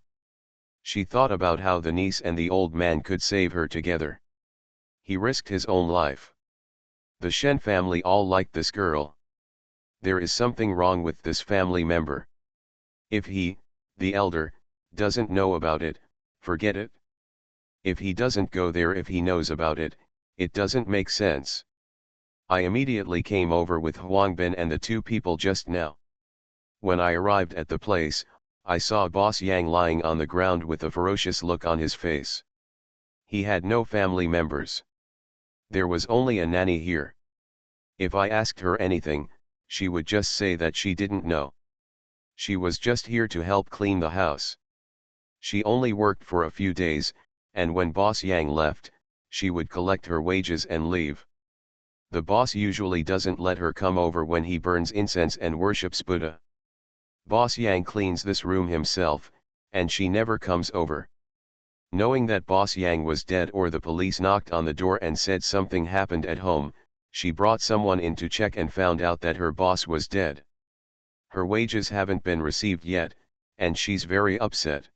She thought about how the niece and the old man could save her together. He risked his own life. The Shen family all liked this girl. There is something wrong with this family member. If he, the elder, doesn't know about it, forget it. If he doesn't go there, if he knows about it, it doesn't make sense. I immediately came over with Huang Bin and the two people just now. When I arrived at the place, I saw Boss Yang lying on the ground with a ferocious look on his face. He had no family members. There was only a nanny here. If I asked her anything, she would just say that she didn't know. She was just here to help clean the house. She only worked for a few days, and when Boss Yang left, she would collect her wages and leave. The boss usually doesn't let her come over when he burns incense and worships Buddha. Boss Yang cleans this room himself, and she never comes over. Knowing that Boss Yang was dead or the police knocked on the door and said something happened at home, she brought someone in to check and found out that her boss was dead. Her wages haven't been received yet, and she's very upset.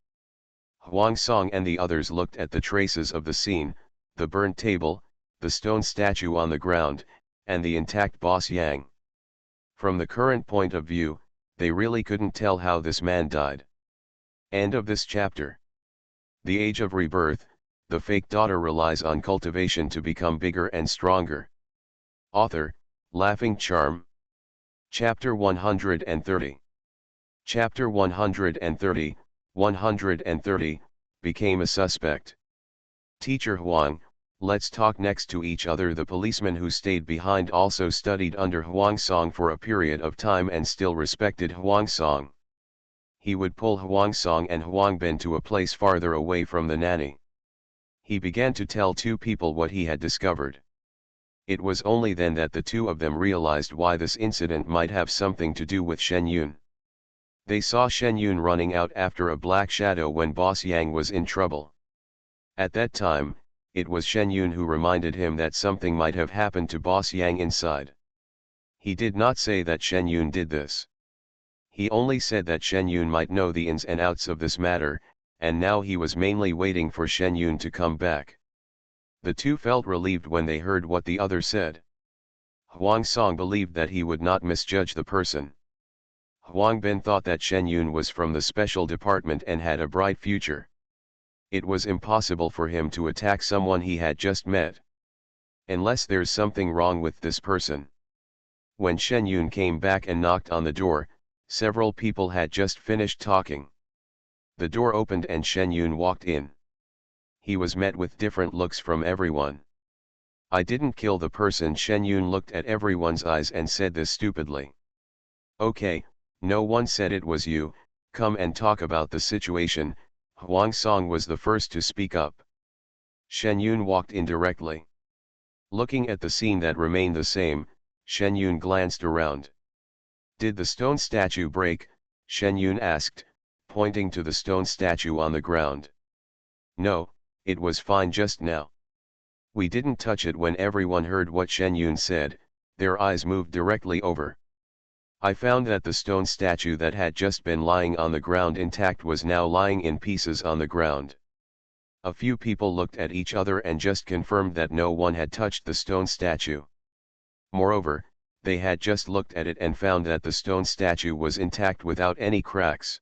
Huang Song and the others looked at the traces of the scene, the burnt table, the stone statue on the ground, and the intact Boss Yang. From the current point of view, they really couldn't tell how this man died. End of this chapter. The Age of Rebirth, the fake daughter relies on cultivation to become bigger and stronger. Author, Laughing Charm. Chapter 130. Chapter 130, 130, became a suspect. Teacher Huang, let's talk next to each other. The policeman who stayed behind also studied under Huang Song for a period of time and still respected Huang Song. He would pull Huang Song and Huang Bin to a place farther away from the nanny. He began to tell two people what he had discovered. It was only then that the two of them realized why this incident might have something to do with Shen Yun. They saw Shen Yun running out after a black shadow when Boss Yang was in trouble. At that time, it was Shen Yun who reminded him that something might have happened to Boss Yang inside. He did not say that Shen Yun did this. He only said that Shen Yun might know the ins and outs of this matter, and now he was mainly waiting for Shen Yun to come back. The two felt relieved when they heard what the other said. Huang Song believed that he would not misjudge the person. Huang Bin thought that Shen Yun was from the special department and had a bright future. It was impossible for him to attack someone he had just met. Unless there's something wrong with this person. When Shen Yun came back and knocked on the door, several people had just finished talking. The door opened and Shen Yun walked in. He was met with different looks from everyone. I didn't kill the person. Shen Yun looked at everyone's eyes and said this stupidly. Okay, no one said it was you, come and talk about the situation. Huang Song was the first to speak up. Shen Yun walked in directly. Looking at the scene that remained the same, Shen Yun glanced around. Did the stone statue break? Shen Yun asked, pointing to the stone statue on the ground. No, it was fine just now. We didn't touch it. When everyone heard what Shen Yun said, their eyes moved directly over. I found that the stone statue that had just been lying on the ground intact was now lying in pieces on the ground. A few people looked at each other and just confirmed that no one had touched the stone statue. Moreover, they had just looked at it and found that the stone statue was intact without any cracks.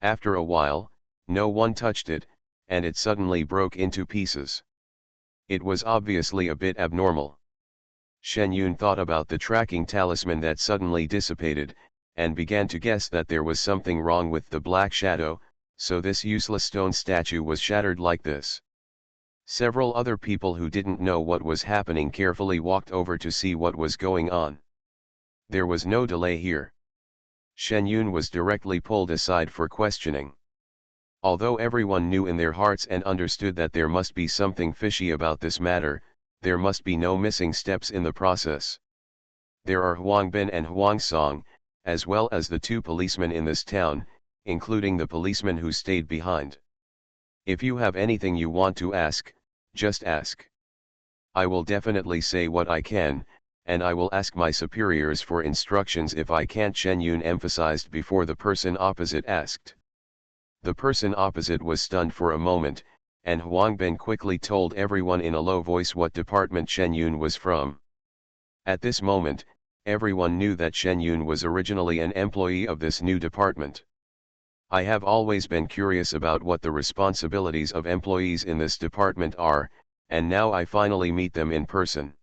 After a while, no one touched it, and it suddenly broke into pieces. It was obviously a bit abnormal. Shen Yun thought about the tracking talisman that suddenly dissipated, and began to guess that there was something wrong with the black shadow, so this useless stone statue was shattered like this. Several other people who didn't know what was happening carefully walked over to see what was going on. There was no delay here. Shen Yun was directly pulled aside for questioning. Although everyone knew in their hearts and understood that there must be something fishy about this matter, there must be no missing steps in the process. There are Huang Bin and Huang Song, as well as the two policemen in this town, including the policeman who stayed behind. If you have anything you want to ask, just ask. I will definitely say what I can, and I will ask my superiors for instructions if I can't, Shen Yun emphasized before the person opposite asked. The person opposite was stunned for a moment, and Huang Bin quickly told everyone in a low voice what department Shen Yun was from. At this moment, everyone knew that Shen Yun was originally an employee of this new department. I have always been curious about what the responsibilities of employees in this department are, and now I finally meet them in person.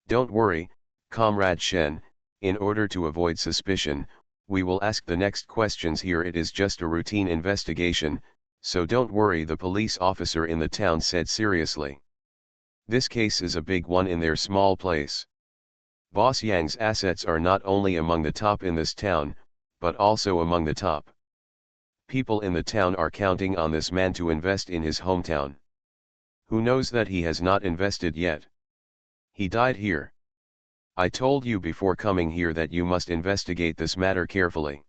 Don't worry, Comrade Shen, in order to avoid suspicion, we will ask the next questions here. It is just a routine investigation, so don't worry, the police officer in the town said seriously. This case is a big one in their small place. Boss Yang's assets are not only among the top in this town, but also among the top. People in the town are counting on this man to invest in his hometown. Who knows that he has not invested yet? He died here. I told you before coming here that you must investigate this matter carefully.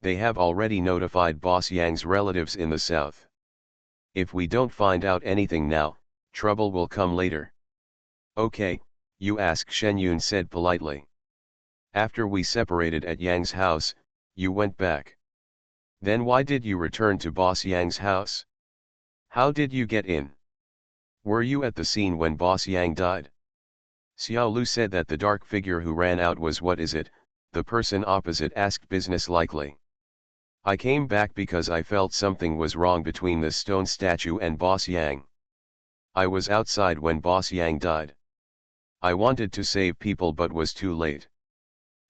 They have already notified Boss Yang's relatives in the south. If we don't find out anything now, trouble will come later. Okay, you ask, Shen Yun said politely. After we separated at Yang's house, you went back. Then why did you return to Boss Yang's house? How did you get in? Were you at the scene when Boss Yang died? Xiao Lu said that the dark figure who ran out was. What is it? The person opposite asked business-likely. I came back because I felt something was wrong between the stone statue and Boss Yang. I was outside when Boss Yang died. I wanted to save people but was too late.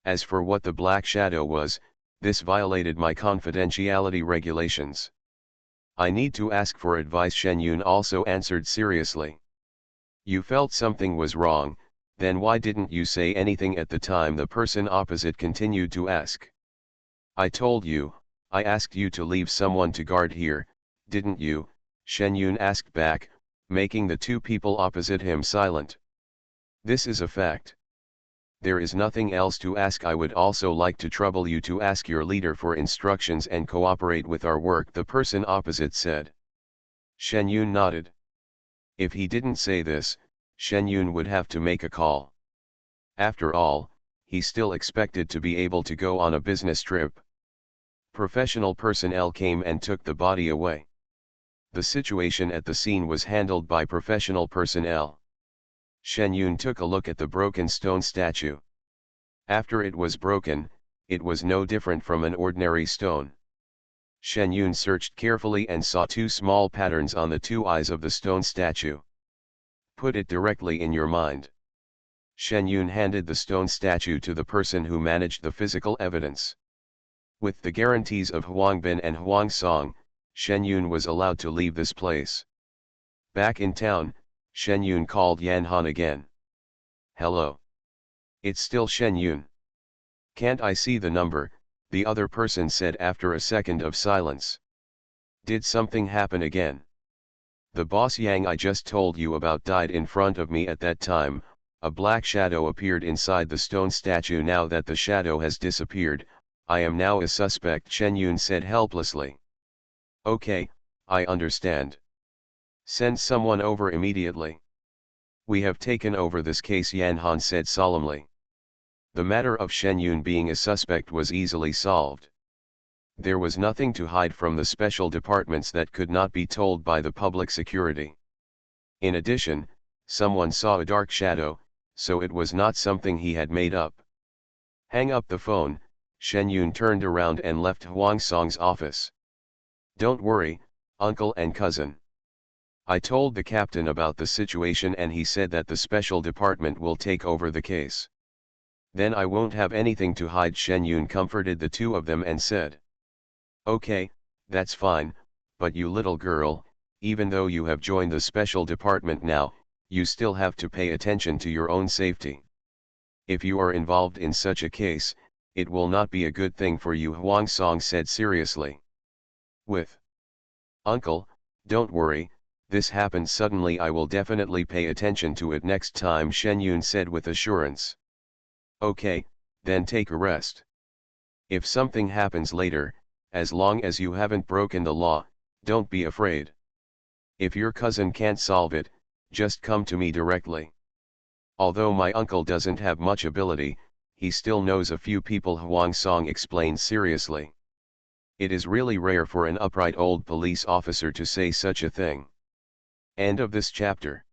As for what the black shadow was, this violated my confidentiality regulations. I need to ask for advice, Shen Yun also answered seriously. You felt something was wrong, then why didn't you say anything at the time? The person opposite continued to ask. I told you, I asked you to leave someone to guard here, didn't you? Shen Yun asked back, making the two people opposite him silent. This is a fact. There is nothing else to ask. I would also like to trouble you to ask your leader for instructions and cooperate with our work, the person opposite said. Shen Yun nodded. If he didn't say this, Shen Yun would have to make a call. After all, he still expected to be able to go on a business trip. Professional personnel came and took the body away. The situation at the scene was handled by professional personnel. Shen Yun took a look at the broken stone statue. After it was broken, it was no different from an ordinary stone. Shen Yun searched carefully and saw two small patterns on the two eyes of the stone statue. Put it directly in your mind. Shen Yun handed the stone statue to the person who managed the physical evidence. With the guarantees of Huang Bin and Huang Song, Shen Yun was allowed to leave this place. Back in town, Shen Yun called Yan Han again. Hello. It's still Shen Yun. Can't I see the number? The other person said after a second of silence. Did something happen again? The boss Yang I just told you about died in front of me at that time. A black shadow appeared inside the stone statue. Now that the shadow has disappeared, I am now a suspect, Shen Yun said helplessly. Okay, I understand. Send someone over immediately. We have taken over this case, Yan Han said solemnly. The matter of Shen Yun being a suspect was easily solved. There was nothing to hide from the special departments that could not be told by the public security. In addition, someone saw a dark shadow, so it was not something he had made up. Hang up the phone, Shen Yun turned around and left Huang Song's office. Don't worry, uncle and cousin. I told the captain about the situation and he said that the special department will take over the case. Then I won't have anything to hide. Shen Yun comforted the two of them and said. Okay, that's fine, but you little girl, even though you have joined the special department now, you still have to pay attention to your own safety. If you are involved in such a case, it will not be a good thing for you, Huang Song said seriously. With Uncle, don't worry, this happened suddenly. I will definitely pay attention to it next time, Shen Yun said with assurance. Okay, then take a rest. If something happens later, as long as you haven't broken the law, don't be afraid. If your cousin can't solve it, just come to me directly. Although my uncle doesn't have much ability, he still knows a few people, Huang Song explained seriously. It is really rare for an upright old police officer to say such a thing. End of this chapter.